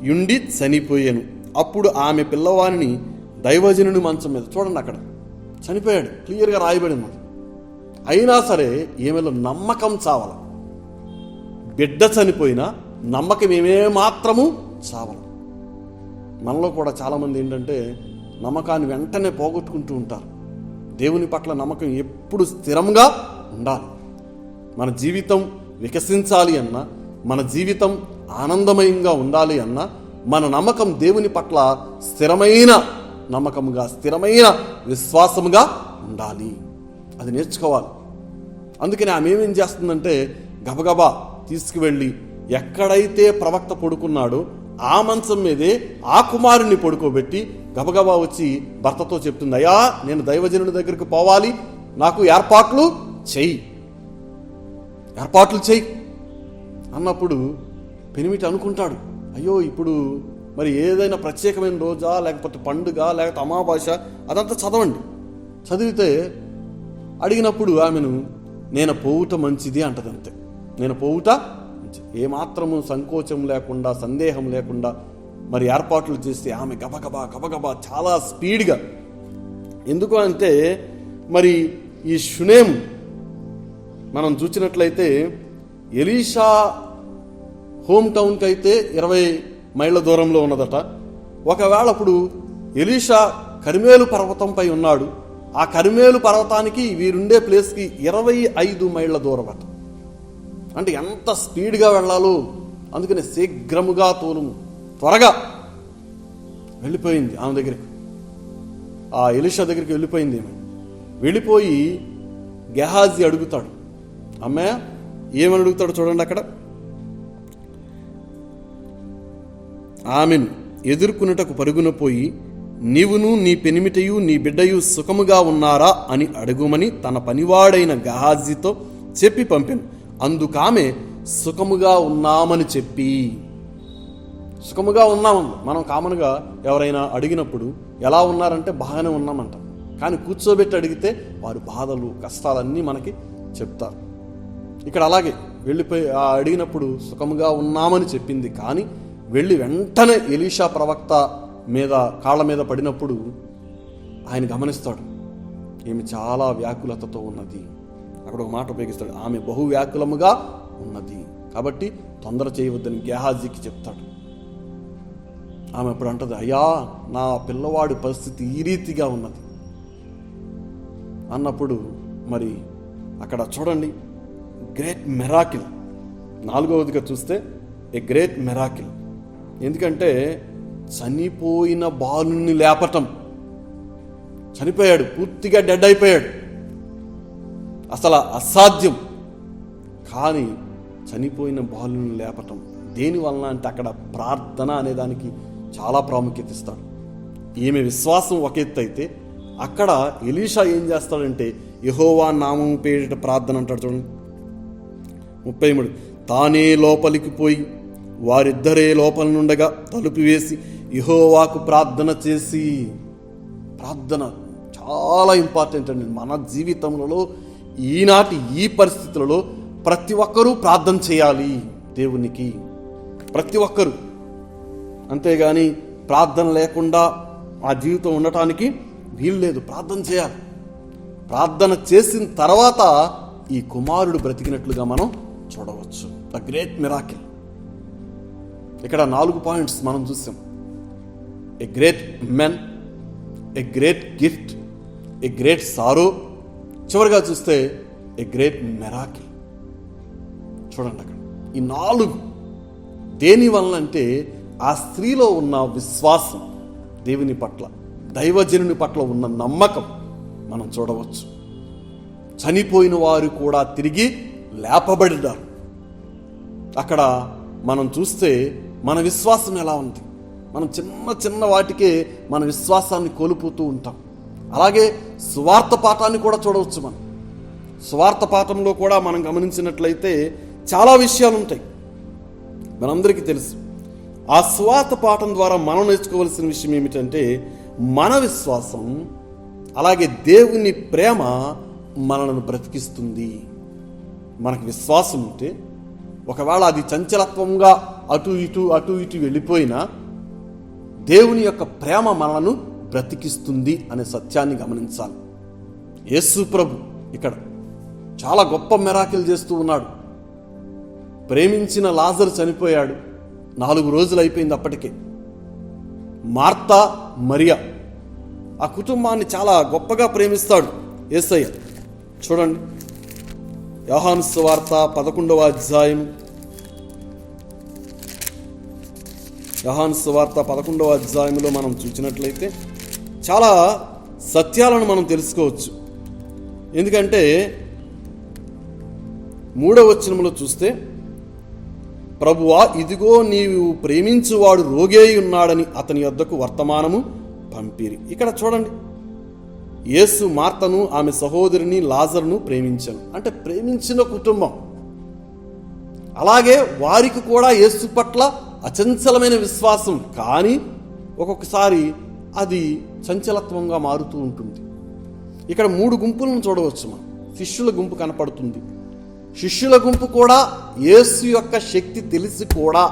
యుండి చనిపోయాను. అప్పుడు ఆమె పిల్లవాడిని దైవజనుని మంచం మీద, చూడండి అక్కడ చనిపోయాడు, క్లియర్గా రాయబడింది. అయినా సరే ఈమెలో నమ్మకం చావాల. బిడ్డ చనిపోయినా నమ్మకం ఏమాత్రము చావాల. మనలో కూడా చాలామంది ఏంటంటే నమ్మకాన్ని వెంటనే పోగొట్టుకుంటూ ఉంటారు. దేవుని పట్ల నమ్మకం ఎప్పుడు స్థిరంగా ఉండాలి. మన జీవితం వికసించాలి అన్నా, మన జీవితం ఆనందమయంగా ఉండాలి అన్నా, మన నమ్మకం దేవుని పట్ల స్థిరమైన నమ్మకముగా, స్థిరమైన విశ్వాసముగా ఉండాలి. అది నేర్చుకోవాలి. అందుకని ఆమె ఏమేం చేస్తుందంటే గబగబా తీసుకువెళ్ళి ఎక్కడైతే ప్రవక్త పడుకున్నాడో ఆ మంచం మీదే ఆ కుమారుణ్ణి పడుకోబెట్టి గబగబా వచ్చి భర్తతో చెప్తుంది, అయ్యా నేను దైవజనుడి దగ్గరికి పోవాలి, నాకు ఏర్పాట్లు చెయ్యి అన్నప్పుడు పెనిమిటి అనుకుంటాడు, అయ్యో ఇప్పుడు మరి ఏదైనా ప్రత్యేకమైన రోజా, లేకపోతే పండుగ, లేకపోతే అమావాస్య, అదంతా చదవండి. చదివితే అడిగినప్పుడు ఆమెను నేను పోవుట మంచిది అంటది. అంతే, నేను పోవుట ఏమాత్రము సంకోచం లేకుండా, సందేహం లేకుండా మరి ఏర్పాట్లు చేస్తే ఆమె గబగబా చాలా స్పీడ్గా. ఎందుకు అంటే మరి ఈ షునేం మనం చూసినట్లయితే ఎలీషా హోమ్ టౌన్కి అయితే 20 మైళ్ళ దూరంలో ఉన్నదట. ఒకవేళ అప్పుడు ఎలీషా కర్మేలు పర్వతంపై ఉన్నాడు, ఆ కర్మేలు పర్వతానికి వీరుండే ప్లేస్కి 25 మైళ్ళ దూరం అట. అంటే ఎంత స్పీడ్గా వెళ్ళాలో, అందుకని శీఘ్రముగా త్వరగా వెళ్ళిపోయింది ఆమె దగ్గరికి, ఆ ఎలీషా దగ్గరికి వెళ్ళిపోయింది. వెళ్ళిపోయి గెహాజీ అడుగుతాడు, అమ్మాయ ఏమని అడుగుతాడు చూడండి అక్కడ, ఆమెను ఎదుర్కొనుటకు పరుగున పోయి నీవును నీ పెనిమిటయు నీ బిడ్డయు సుఖముగా ఉన్నారా అని అడుగుమని తన పనివాడైన గెహాజీతో చెప్పి పంపాను. అందుకామె సుఖముగా ఉన్నామని చెప్పి, సుఖముగా ఉన్నామని మనం కామన్గా ఎవరైనా అడిగినప్పుడు ఎలా ఉన్నారంటే బాగానే ఉన్నామంట. కానీ కూర్చోబెట్టి అడిగితే వారి బాధలు కష్టాలన్నీ మనకి చెప్తారు. ఇక్కడ అలాగే వెళ్ళిపోయి అడిగినప్పుడు సుఖముగా ఉన్నామని చెప్పింది. కానీ వెళ్ళి వెంటనే ఎలీషా ప్రవక్త మీద కాళ్ళ మీద పడినప్పుడు ఆయన గమనిస్తాడు, ఈమె చాలా వ్యాకులతతో ఉన్నది. అక్కడ ఒక మాట ఉపయోగిస్తాడు, ఆమె బహు వ్యాకులముగా ఉన్నది, కాబట్టి తొందర చేయవద్దని గెహాజీకి చెప్తాడు. ఆమె అప్పుడు అంటది, అయ్యా నా పిల్లవాడి పరిస్థితి ఈ రీతిగా ఉన్నది అన్నప్పుడు మరి అక్కడ చూడండి గ్రేట్ మెరాకిల్. 4వదిగా చూస్తే ఏ గ్రేట్ మెరాకిల్. ఎందుకంటే చనిపోయిన బాలుని లేపటం, చనిపోయాడు, పూర్తిగా డెడ్ అయిపోయాడు, అసలు అసాధ్యం. కానీ చనిపోయిన బాలుని లేపటం దేనివలన అంటే అక్కడ ప్రార్థన అనేదానికి చాలా ప్రాముఖ్యత ఇస్తాడు. ఈమె విశ్వాసం ఒక ఎత్తు అయితే అక్కడ ఎలీషా ఏం చేస్తాడంటే యెహోవా నామం పేరిట ప్రార్థన అంటాడు. చూడండి 33, తానే లోపలికి పోయి వారిద్దరే లోపల నుండగా తలుపు వేసి యెహోవాకు ప్రార్థన చేసి. ప్రార్థన చాలా ఇంపార్టెంట్ అండి మన జీవితంలో. ఈనాటి ఈ పరిస్థితులలో ప్రతి ఒక్కరూ ప్రార్థన చేయాలి దేవునికి, ప్రతి ఒక్కరూ. అంతేగాని ప్రార్థన లేకుండా ఆ జీవితం ఉండటానికి వీలు లేదు. ప్రార్థన చేయాలి. ప్రార్థన చేసిన తర్వాత ఈ కుమారుడు బ్రతికినట్లుగా మనం చూడవచ్చు. The great miracle. ఇక్కడ 4 పాయింట్స్ మనం చూసాం. A great men, a great gift, a great sorrow, చివరిగా చూస్తే ఏ గ్రేట్ మిరాకిల్. చూడండి అక్కడ ఈ 4 దేని వలన అంటే ఆ స్త్రీలో ఉన్న విశ్వాసం, దేవుని పట్ల, దైవజనుని పట్ల ఉన్న నమ్మకం మనం చూడవచ్చు. చనిపోయిన వారు కూడా తిరిగి లేపబడినారు. అక్కడ మనం చూస్తే మన విశ్వాసం ఎలా ఉంది. మనం చిన్న చిన్న వాటికే మన విశ్వాసాన్ని కోల్పోతూ ఉంటాం. అలాగే సువార్త పాఠాన్ని కూడా చూడవచ్చు. మనం సువార్త పాఠంలో కూడా మనం గమనించినట్లయితే చాలా విషయాలు ఉంటాయి, మనందరికీ తెలుసు. ఆ సువార్త పాఠం ద్వారా మనం నేర్చుకోవాల్సిన విషయం ఏమిటంటే మన విశ్వాసం, అలాగే దేవుని ప్రేమ మనలను బ్రతికిస్తుంది. మనకు విశ్వాసం ఉంటే ఒకవేళ అది చంచలత్వంగా అటు ఇటు వెళ్ళిపోయినా దేవుని యొక్క ప్రేమ మనలను బ్రతికిస్తుంది అనే సత్యాన్ని గమనించాలి. యేసు ప్రభు ఇక్కడ చాలా గొప్ప మిరాకిల్ చేస్తూ ఉన్నాడు. ప్రేమించిన లాజరు చనిపోయాడు. 4 రోజులు అయిపోయింది అప్పటికే. మార్తా, మరియా ఆ కుటుంబాన్ని చాలా గొప్పగా ప్రేమిస్తాడు యేసయ్య. చూడండి యోహాను సువార్త 11వ అధ్యాయం, యోహాను సువార్త 11వ అధ్యాయంలో మనం చూసినట్లయితే చాలా సత్యాలను మనం తెలుసుకోవచ్చు. ఎందుకంటే 3వ వచనంలో చూస్తే, ప్రభువా, ఇదిగో నీవు ప్రేమించువాడు రోగేయి ఉన్నాడని అతని యొద్దకు వర్తమానము పంపిరి. ఇక్కడ చూడండి, యేసు మార్తను, ఆమె సహోదరిని లాజరును ప్రేమించాను. అంటే ప్రేమించిన కుటుంబం. అలాగే వారికి కూడా యేసు పట్ల అచంచలమైన విశ్వాసం, కానీ ఒక్కొక్కసారి అది చంచలత్వంగా మారుతూ ఉంటుంది. ఇక్కడ 3 గుంపులను చూడవచ్చు మనం. శిష్యుల గుంపు కనపడుతుంది. శిష్యుల గుంపు కూడా యేసు యొక్క శక్తి తెలిసి కూడా,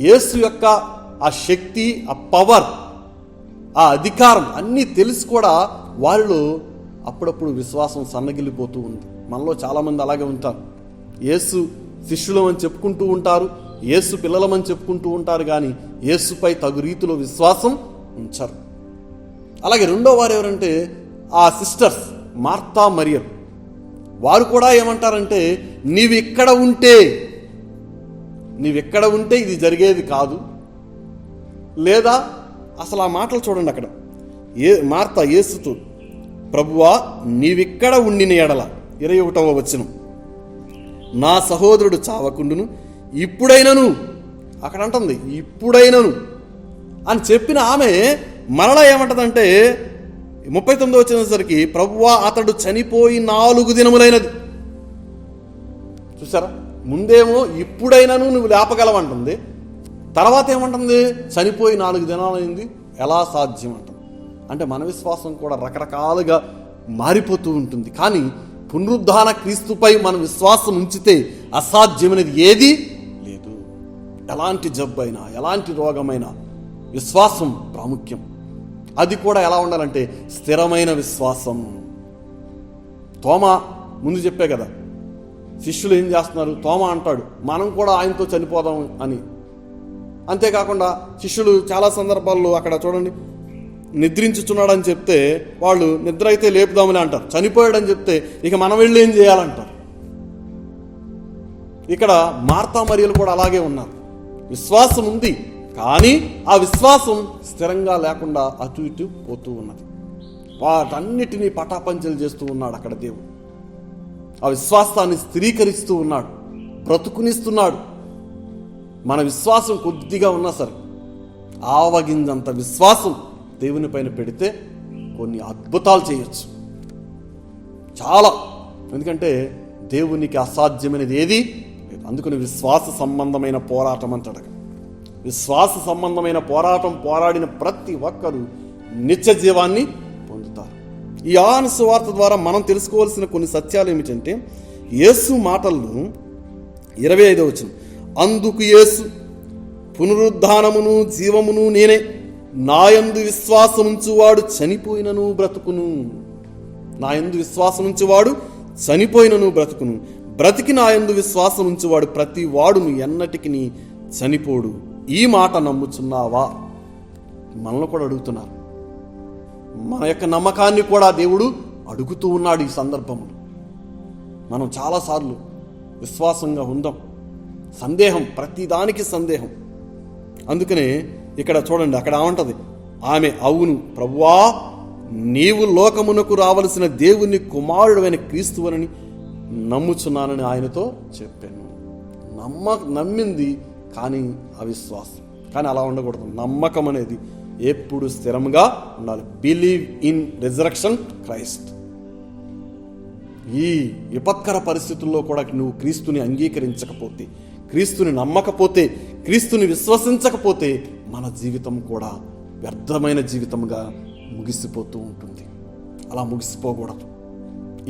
యేసు యొక్క ఆ శక్తి, ఆ పవర్, ఆ అధికారం అన్నీ తెలిసి కూడా వారిలో అప్పుడప్పుడు విశ్వాసం సన్నగిల్లిపోతూ ఉంది. మనలో చాలామంది అలాగే ఉంటారు. యేసు శిష్యులమని చెప్పుకుంటూ ఉంటారు, యేసు పిల్లలమని చెప్పుకుంటూ ఉంటారు, కానీ యేసుపై తగు రీతిలో విశ్వాసం ఉంచరు. అలాగే రెండో వారు ఎవరంటే ఆ సిస్టర్స్ మార్తా, మరియం. వారు కూడా ఏమంటారంటే, నీవిక్కడ ఉంటే ఇది జరిగేది కాదు, లేదా అసలు ఆ మాటలు చూడండి అక్కడ. మార్తా యేసుతో, ప్రభువా, నీవిక్కడ ఉండిన ఎడల, 21వ వచనం, నా సహోదరుడు చావకుండును, ఇప్పుడైనను, అక్కడ అంటుంది ఇప్పుడైనను అని చెప్పిన ఆమె మరలా ఏమంటదంటే 39వ వచ్చేసరికి, ప్రభువా, అతడు చనిపోయి 4 దినములైనది. చూసారా, ముందేమో ఇప్పుడైనను నువ్వు లేపగలవంటుంది, తర్వాత ఏమంటుంది చనిపోయి 4 దినాలైంది, ఎలా సాధ్యం అంటుంది. అంటే మన విశ్వాసం కూడా రకరకాలుగా మారిపోతూ ఉంటుంది. కానీ పునరుద్ధాన క్రీస్తుపై మన విశ్వాసం ఉంచితే అసాధ్యమైనది ఏది లేదు. ఎలాంటి జబ్బైనా, ఎలాంటి రోగమైనా విశ్వాసం ప్రాముఖ్యం. అది కూడా ఎలా ఉండాలంటే స్థిరమైన విశ్వాసం. తోమా ముందు చెప్పే కదా, శిష్యులు ఏం చేస్తున్నారు, తోమా అంటాడు మనం కూడా ఆయనతో చనిపోదాం అని. అంతేకాకుండా శిష్యులు చాలా సందర్భాల్లో అక్కడ చూడండి, నిద్రించుచున్నాడని చెప్తే వాళ్ళు నిద్ర అయితే లేపుదామని అంటారు, చనిపోయాడని చెప్తే ఇక మనం వెళ్ళి ఏం చేయాలంటారు. ఇక్కడ మార్తా మరియలు కూడా అలాగే ఉన్నారు. విశ్వాసం ఉంది, కానీ ఆ విశ్వాసం స్థిరంగా లేకుండా అటు ఇటు పోతూ ఉన్నది. వాటన్నిటినీ పటాపంచలు చేస్తూ ఉన్నాడు అక్కడ దేవుడు. ఆ విశ్వాసాన్ని స్థిరీకరిస్తూ ఉన్నాడు, బ్రతుకునిస్తున్నాడు. మన విశ్వాసం కొద్దిగా ఉన్నా సరే, ఆవగింజంత విశ్వాసం దేవుని పైన పెడితే కొన్ని అద్భుతాలు చేయొచ్చు, చాలా. ఎందుకంటే దేవునికి అసాధ్యమైనది ఏది లేదు. అందుకని విశ్వాస సంబంధమైన పోరాటం అంటాడు. విశ్వాస సంబంధమైన పోరాటం పోరాడిన ప్రతి ఒక్కరూ నిత్య జీవాన్ని పొందుతారు. ఈ యోహాను సువార్త ద్వారా మనం తెలుసుకోవాల్సిన కొన్ని సత్యాలు ఏమిటంటే, యేసు మాటలు 25వ వచనం, అందుకు యేసు, పునరుద్ధానమును జీవమును నేనే, నాయందు విశ్వాసముంచువాడు చనిపోయినను బ్రతుకును. నాయందు విశ్వాసముంచువాడు చనిపోయినను బ్రతుకును, బ్రతికి నాయందు విశ్వాసముంచువాడు ప్రతి వాడును ఎన్నటికి చనిపోడు. ఈ మాట నమ్ముచున్నావా? మనల్ని కూడా అడుగుతున్నారు. మన యొక్క నమ్మకాన్ని కూడా దేవుడు అడుగుతూ ఉన్నాడు. ఈ సందర్భంలో మనం చాలాసార్లు విశ్వాసంగా ఉందాం. సందేహం, ప్రతిదానికి సందేహం. అందుకనే ఇక్కడ చూడండి, అక్కడ ఏమంటది ఆమె, అవును ప్రభువా, నీవు లోకమునకు రావలసిన దేవుని కుమారుడైన క్రీస్తువని నమ్ముచున్నానని ఆయనతో చెప్పాను. నమ్మింది కానీ అవిశ్వాసం. కానీ అలా ఉండకూడదు. నమ్మకం అనేది ఎప్పుడు స్థిరంగా ఉండాలి. Believe in resurrection Christ. ఈ విపత్కర పరిస్థితుల్లో కూడా నువ్వు క్రీస్తుని అంగీకరించకపోతే, క్రీస్తుని నమ్మకపోతే, క్రీస్తుని విశ్వసించకపోతే మన జీవితం కూడా వ్యర్థమైన జీవితంగా ముగిసిపోతూ ఉంటుంది. అలా ముగిసిపోకూడదు.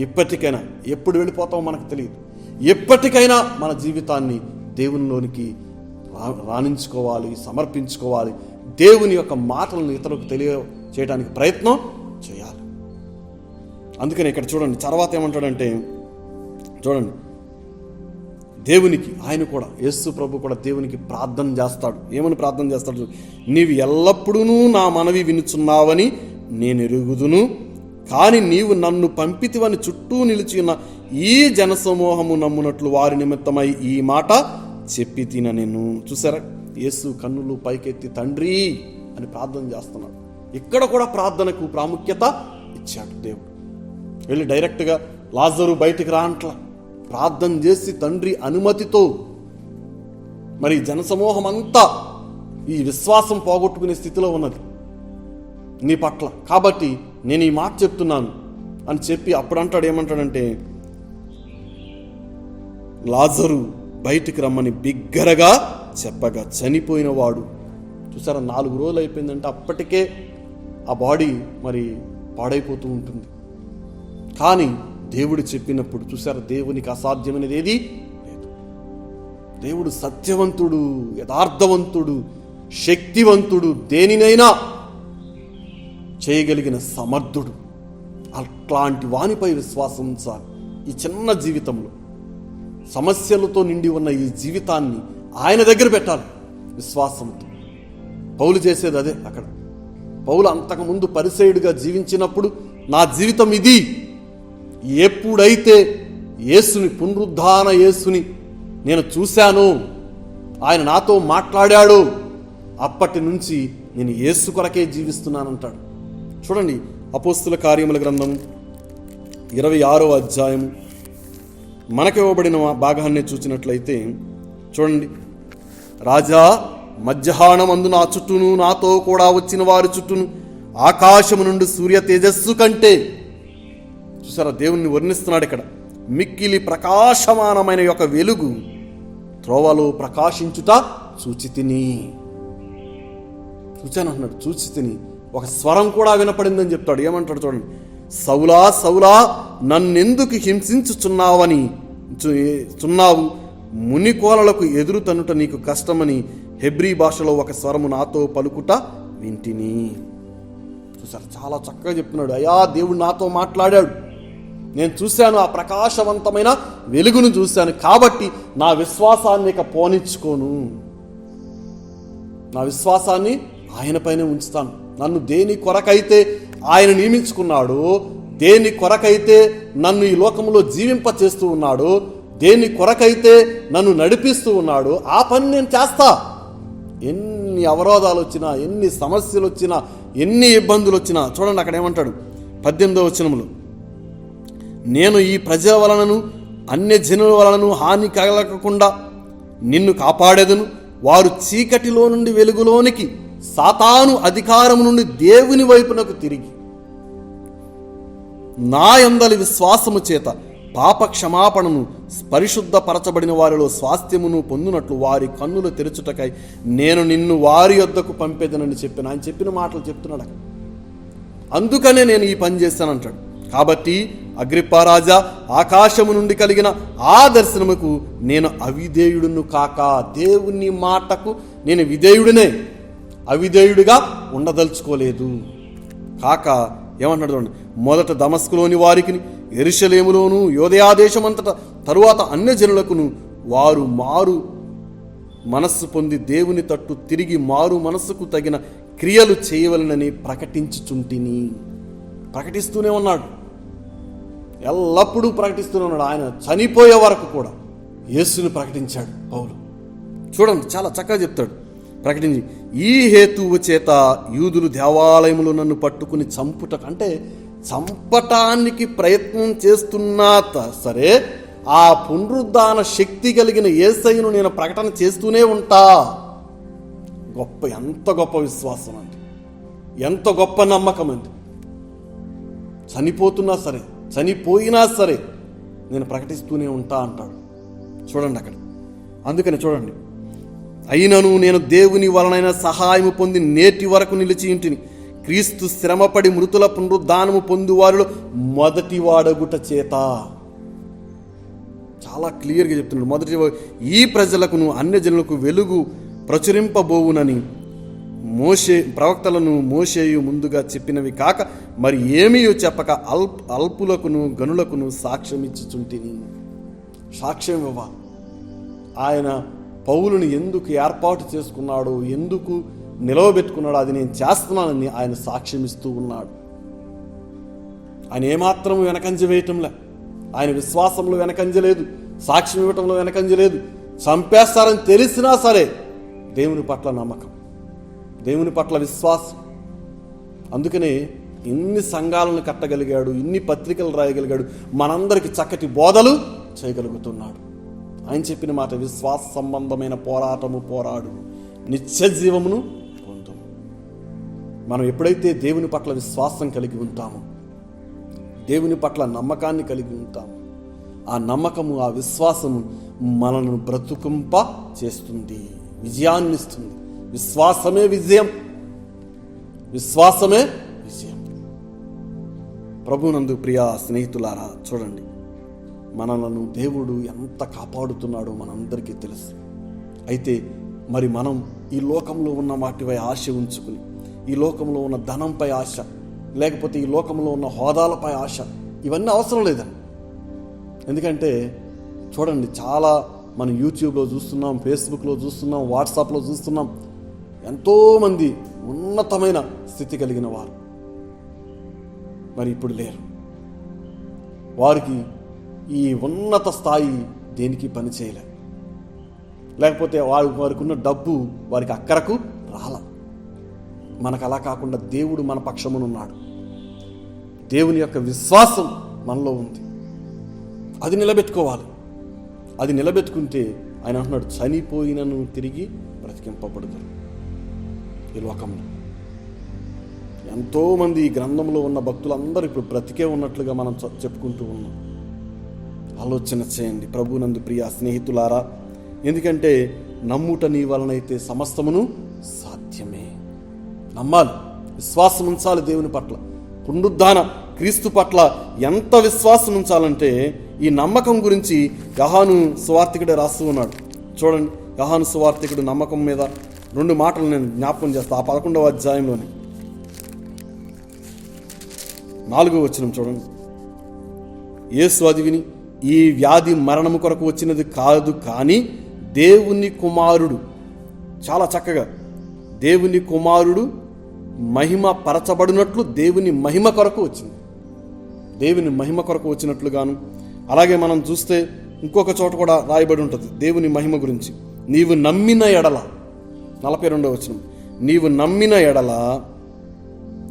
ఎప్పటికైనా, ఎప్పుడు వెళ్ళిపోతామో మనకు తెలియదు. ఎప్పటికైనా మన జీవితాన్ని దేవునిలోనికి రాణించుకోవాలి, సమర్పించుకోవాలి. దేవుని యొక్క మాటలను ఇతరులకు తెలియచేయడానికి ప్రయత్నం చేయాలి. అందుకని ఇక్కడ చూడండి, తర్వాత ఏమంటాడంటే, చూడండి, దేవునికి ఆయన కూడా, యేసు ప్రభు కూడా దేవునికి ప్రార్థన చేస్తాడు. ఏమని ప్రార్థన చేస్తాడు? నీవు ఎల్లప్పుడూ నా మనవి వినుచున్నావని నేను ఎరుగుదును, కానీ నీవు నన్ను పంపితివని చుట్టూ నిలిచి ఉన్న ఈ జనసమూహము నమ్మునట్లు వారి నిమిత్తమై ఈ మాట చెప్పి తిన నేను. చూసారా, యేసు కన్నులు పైకెత్తి తండ్రి అని ప్రార్థన చేస్తున్నాడు. ఇక్కడ కూడా ప్రార్థనకు ప్రాముఖ్యత ఇచ్చాడు దేవుడు. వెళ్ళి డైరెక్ట్గా లాజరు బయటికి రాంట్ల, ప్రార్థన చేసి తండ్రి అనుమతితో. మరి జనసమూహం అంతా ఈ విశ్వాసం పోగొట్టుకునే స్థితిలో ఉన్నది నీ పట్ల, కాబట్టి నేను ఈ మాట చెప్తున్నాను అని చెప్పి అప్పుడు అంటాడు, ఏమంటాడంటే, లాజరు బయటికి రమ్మని బిగ్గరగా చెప్పగా చనిపోయిన వాడు. చూసారా, 4 రోజులు అయిపోయిందంటే అప్పటికే ఆ బాడీ మరి పాడైపోతూ ఉంటుంది. కానీ దేవుడు చెప్పినప్పుడు చూసారా, దేవునికి అసాధ్యమైనది ఏది లేదు. దేవుడు సత్యవంతుడు, యథార్థవంతుడు, శక్తివంతుడు, దేనినైనా చేయగలిగిన సమర్థుడు. అట్లాంటి వానిపై విశ్వాసం ఉంచాలి. ఈ చిన్న జీవితంలో సమస్యలతో నిండి ఉన్న ఈ జీవితాన్ని ఆయన దగ్గర పెట్టాలి విశ్వాసంతో. పౌలు చేసేది అదే. అక్కడ పౌలు అంతకుముందు పరిసయ్యుడిగా జీవించినప్పుడు, నా జీవితం ఇది, ఎప్పుడైతే యేసుని, పునరుద్ధాన యేసుని నేను చూశాను, ఆయన నాతో మాట్లాడాడు, అప్పటి నుంచి నేను యేసు కొరకే జీవిస్తున్నానంటాడు. చూడండి, అపోస్తుల కార్యముల గ్రంథం 26వ అధ్యాయం మనకు ఇవ్వబడిన భాగాన్ని చూసినట్లయితే చూడండి, రాజా, మధ్యాహ్నమందు నా చుట్టూను నాతో కూడా వచ్చిన వారి చుట్టూను ఆకాశము నుండి సూర్య తేజస్సు కంటే, చూసారా, దేవుణ్ణి వర్ణిస్తున్నాడు ఇక్కడ, మిక్కిలి ప్రకాశమానమైన యొక్క వెలుగు త్రోవలో ప్రకాశించుట చూచితిని. చూచానంటున్నాడు, చూచితిని. ఒక స్వరం కూడా వినపడిందని చెప్తాడు. ఏమంటాడు చూడండి, సౌలా సౌలా నన్నెందుకు హింసించుచున్నావు, మునికోలలకు ఎదురు తనుట నీకు కష్టమని హెబ్రీ భాషలో ఒక స్వరము నాతో పలుకుట వింటిని. చూసారు, చాలా చక్కగా చెప్తున్నాడు. అయ్యా, దేవుడు నాతో మాట్లాడాడు, నేను చూశాను, ఆ ప్రకాశవంతమైన వెలుగును చూశాను, కాబట్టి నా విశ్వాసాన్ని ఇక పోనిచ్చుకోను, నా విశ్వాసాన్ని ఆయన పైనే ఉంచుతాను. నన్ను దేని కొరకైతే ఆయన నియమించుకున్నాడు, దేని కొరకైతే నన్ను ఈ లోకంలో జీవింప చేస్తూ ఉన్నాడు, దేని కొరకైతే నన్ను నడిపిస్తూ ఉన్నాడు, ఆ పని నేను చేస్తా. ఎన్ని అవరోధాలు వచ్చినా, ఎన్ని సమస్యలు వచ్చినా, ఎన్ని ఇబ్బందులు వచ్చినా. చూడండి, అక్కడ ఏమంటాడు 18వ వచనంలో, నేను ఈ ప్రజల వలనను అన్యజనుల వలనను హాని కలగకుండా నిన్ను కాపాడేదను, వారు చీకటిలో నుండి వెలుగులోనికి, సాతాను అధికారం నుండి దేవుని వైపునకు తిరిగి నా యందలి విశ్వాసము చేత పాప క్షమాపణను పరిశుద్ధపరచబడిన వారిలో స్వాస్థ్యమును పొందునట్లు వారి కన్నులు తెరచుటకై నేను నిన్ను వారి యొద్దకు పంపేదనని చెప్పిన ఆయన చెప్పిన మాటలు చెప్తున్నాడు అక్కడ. అందుకనే నేను ఈ పని చేస్తానంటాడు. కాబట్టి అగ్రిప్పారాజా, ఆకాశము నుండి కలిగిన ఆ దర్శనముకు నేను అవిధేయుడును కాక, దేవుని మాటకు నేను విధేయుడినే, అవిధేయుడిగా ఉండదలుచుకోలేదు. కాక ఏమంటున్నాడు చూడండి, మొదట దమస్కులోని వారికి, యెరూషలేములోను, యూదయా దేశమంతటా, తరువాత అన్యజనులకును వారు మారు మనస్సు పొంది దేవుని తట్టు తిరిగి మారు మనస్సుకు తగిన క్రియలు చేయవలనని ప్రకటించుచుంటిని. ప్రకటిస్తూనే ఉన్నాడు, ఎల్లప్పుడూ ప్రకటిస్తూనే ఉన్నాడు. ఆయన చనిపోయే వరకు కూడా యేసుని ప్రకటించాడు పౌలు. చూడండి, చాలా చక్కగా చెప్తాడు. ప్రకటించి, ఈ హేతువు చేత యూదులు దేవాలయములు నన్ను పట్టుకుని చంపుటకు, అంటే చంపటానికి ప్రయత్నం చేస్తున్నా సరే ఆ పునరుద్ధాన శక్తి కలిగిన యేసయ్యను నేను ప్రకటన చేస్తూనే ఉంటా. ఎంత గొప్ప విశ్వాసం అండి, ఎంత గొప్ప నమ్మకం అండి. చనిపోతున్నా సరే, చనిపోయినా సరే నేను ప్రకటిస్తూనే ఉంటా అంటాడు. చూడండి అక్కడ. అందుకని చూడండి, అయినను నేను దేవుని వలనైన సహాయము పొంది నేటి వరకు నిలిచి ఇంటిని, క్రీస్తు శ్రమపడి మృతుల పునరుద్ధానము పొందువారిలో మొదటి వాడగుట చేత. చాలా క్లియర్గా చెప్తున్నాడు. మొదటి ఈ ప్రజలకును అన్యజనులకు వెలుగు ప్రచురింపబోవునని ప్రవక్తలను మోషేయు ముందుగా చెప్పినవి కాక మరి ఏమీ చెప్పక అల్పులకును గనులకును సాక్ష్యం ఇచ్చుచుంటిని. సాక్ష్యం ఇవ్వ. ఆయన పౌలుని ఎందుకు ఏర్పాటు చేసుకున్నాడు, ఎందుకు నిలవబెట్టుకున్నాడు, అది నేను చేస్తున్నానని ఆయన సాక్ష్యం ఇస్తూ ఉన్నాడు. ఆయన ఏమాత్రం వెనకంజ వేయటంలే, ఆయన విశ్వాసంలో వెనకంజలేదు, సాక్ష్యం ఇవ్వటంలో వెనకంజలేదు. చంపేస్తారని తెలిసినా సరే దేవుని పట్ల నమ్మకం, దేవుని పట్ల విశ్వాసం. అందుకనే ఇన్ని సంఘాలను కట్టగలిగాడు, ఇన్ని పత్రికలు రాయగలిగాడు, మనందరికి చక్కటి బోధలు చేయగలుగుతున్నాడు. ఆయన చెప్పిన మాట, విశ్వాస సంబంధమైన పోరాటము పోరాడు, నిత్య జీవమును పొందు. మనం ఎప్పుడైతే దేవుని పట్ల విశ్వాసం కలిగి ఉంటామో, దేవుని పట్ల నమ్మకాన్ని కలిగి ఉంటాము, ఆ నమ్మకము, ఆ విశ్వాసము మనను బ్రతుకుంప చేస్తుంది, విజయాన్ని ఇస్తుంది. విశ్వాసమే విజయం, విశ్వాసమే విజయం. ప్రభునందు ప్రియ స్నేహితులారా, చూడండి, మనలను దేవుడు ఎంత కాపాడుతున్నాడో మనందరికీ తెలుసు. అయితే మరి మనం ఈ లోకంలో ఉన్న వాటిపై ఆశ ఉంచుకుని, ఈ లోకంలో ఉన్న ధనంపై ఆశ, లేకపోతే ఈ లోకంలో ఉన్న హోదాలపై ఆశ, ఇవన్నీ అవసరం లేదండి. ఎందుకంటే చూడండి, చాలా మనం యూట్యూబ్లో చూస్తున్నాం, ఫేస్బుక్లో చూస్తున్నాం, వాట్సాప్లో చూస్తున్నాం, ఎంతోమంది ఉన్నతమైన స్థితి కలిగిన వారు మరి ఇప్పుడు లేరు. వారికి ఈ ఉన్నత స్థాయి దేనికి పని చేయలే, లేకపోతే వారికి ఉన్న డబ్బు వారికి అక్కరకు రాల. మనకు అలా కాకుండా దేవుడు మన పక్షమునున్నాడు, దేవుని యొక్క విశ్వాసం మనలో ఉంది. అది నిలబెట్టుకోవాలి. అది నిలబెట్టుకుంటే ఆయన అంటున్నాడు, చనిపోయినను తిరిగి బ్రతికింపబడుతారు. ఈ లోకంలో ఎంతోమంది ఈ గ్రంథంలో ఉన్న భక్తులందరూ ఇప్పుడు బ్రతికే ఉన్నట్లుగా మనం చెప్పుకుంటూ ఉన్నాం. ఆలోచన చేయండి ప్రభునందు ప్రియ స్నేహితులారా. ఎందుకంటే నమ్ముట నీ వలనైతే సమస్తమును సాధ్యమే. నమ్మాలి, విశ్వాసం ఉంచాలి దేవుని పట్ల, పునరుద్ధాన క్రీస్తు పట్ల ఎంత విశ్వాసం ఉంచాలంటే ఈ నమ్మకం గురించి యోహాను సువార్తికుడే రాస్తూ ఉన్నాడు. చూడండి, యోహాను సువార్తికుడు నమ్మకం మీద 2 మాటలు నేను జ్ఞాపకం చేస్తా. ఆ 11వ అధ్యాయంలోని 4వ వచనం చూడండి. యేసు అది విని, ఈ వ్యాధి మరణము కొరకు వచ్చినది కాదు, కానీ దేవుని కుమారుడు, చాలా చక్కగా, దేవుని కుమారుడు మహిమ పరచబడినట్లు దేవుని మహిమ కొరకు వచ్చింది, దేవుని మహిమ కొరకు వచ్చినట్లుగాను. అలాగే మనం చూస్తే ఇంకొక చోట కూడా రాయబడి ఉంటుంది దేవుని మహిమ గురించి. నీవు నమ్మిన ఎడల, 42వ వచనం, నీవు నమ్మిన ఎడల,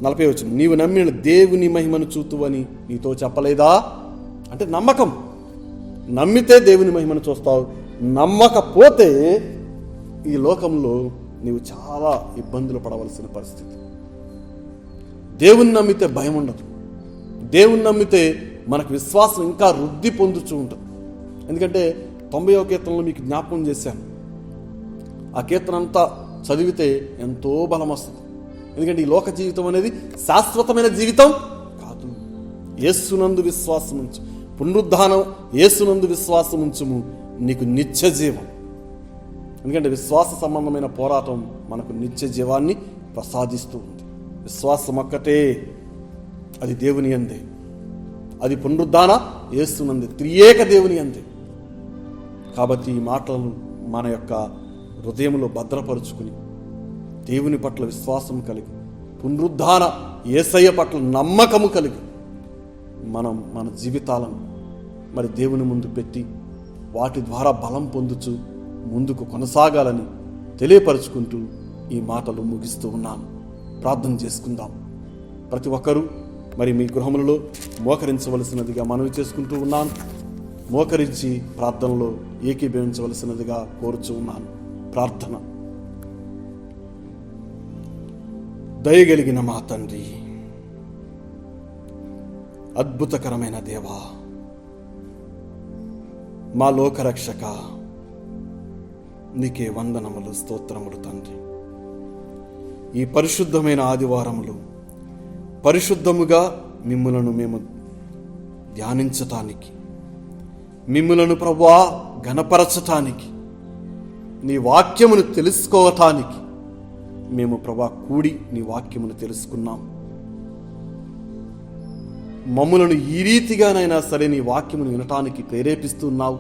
40వ వచనం, నీవు నమ్మిన దేవుని మహిమను చూతువని నీతో చెప్పలేదా? అంటే నమ్మకం. నమ్మితే దేవుని మహిమను చూస్తావు, నమ్మకపోతే ఈ లోకంలో నీవు చాలా ఇబ్బందులు పడవలసిన పరిస్థితి. దేవుని నమ్మితే భయం ఉండదు, దేవుని నమ్మితే మనకు విశ్వాసం ఇంకా వృద్ధి పొందుతూ ఉంటుంది. ఎందుకంటే 90వ కీర్తనలో మీకు జ్ఞాపకం చేశాను. ఆ కీర్తన అంతా చదివితే ఎంతో బలం వస్తుంది. ఎందుకంటే ఈ లోక జీవితం అనేది శాశ్వతమైన జీవితం కాదు. యేసునందు విశ్వాసం ఉంచు. పునరుద్ధానం యేసునందు విశ్వాసం ఉంచుము, నీకు నిత్య జీవం. ఎందుకంటే విశ్వాస సంబంధమైన పోరాటం మనకు నిత్య జీవాన్ని ప్రసాదిస్తూ ఉంది. విశ్వాసం ఒక్కటే, అది దేవుని యందే, అది పునరుద్ధాన యేసునందే, త్రియేక దేవుని యందే. కాబట్టి ఈ మాటలను మన యొక్క హృదయంలో భద్రపరుచుకుని దేవుని పట్ల విశ్వాసం కలిగి, పునరుద్ధాన యేసయ్య పట్ల నమ్మకము కలిగి మనం మన జీవితాలను మరి దేవుని ముందు పెట్టి వాటి ద్వారా బలం పొందుచు ముందుకు కొనసాగాలని తెలియపరుచుకుంటూ ఈ మాటలు ముగిస్తూ ఉన్నాను. ప్రార్థన చేసుకుందాం. ప్రతి ఒక్కరూ మరి మీ గృహములలో మోకరించవలసినదిగా మనవి చేసుకుంటూ ఉన్నాను. మోకరించి ప్రార్థనలో ఏకీభవించవలసినదిగా కోరుచూ ఉన్నాను. ప్రార్థన. దయగలిగిన మా తండ్రి, అద్భుతకరమైన దేవా, మా లోకరక్షక, నీకే వందనములు, స్తోత్రములు తండ్రి. ఈ పరిశుద్ధమైన ఆదివారములు పరిశుద్ధముగా మిమ్ములను మేము ధ్యానించటానికి, మిమ్ములను ప్రభువా ఘనపరచటానికి, నీ వాక్యమును తెలుసుకోవటానికి మేము ప్రభా కూడి నీ వాక్యమును తెలుసుకున్నాం. మమ్ములను ఈ రీతిగానైనా సరే నీ వాక్యమును వినటానికి ప్రేరేపిస్తూ ఉన్నావు,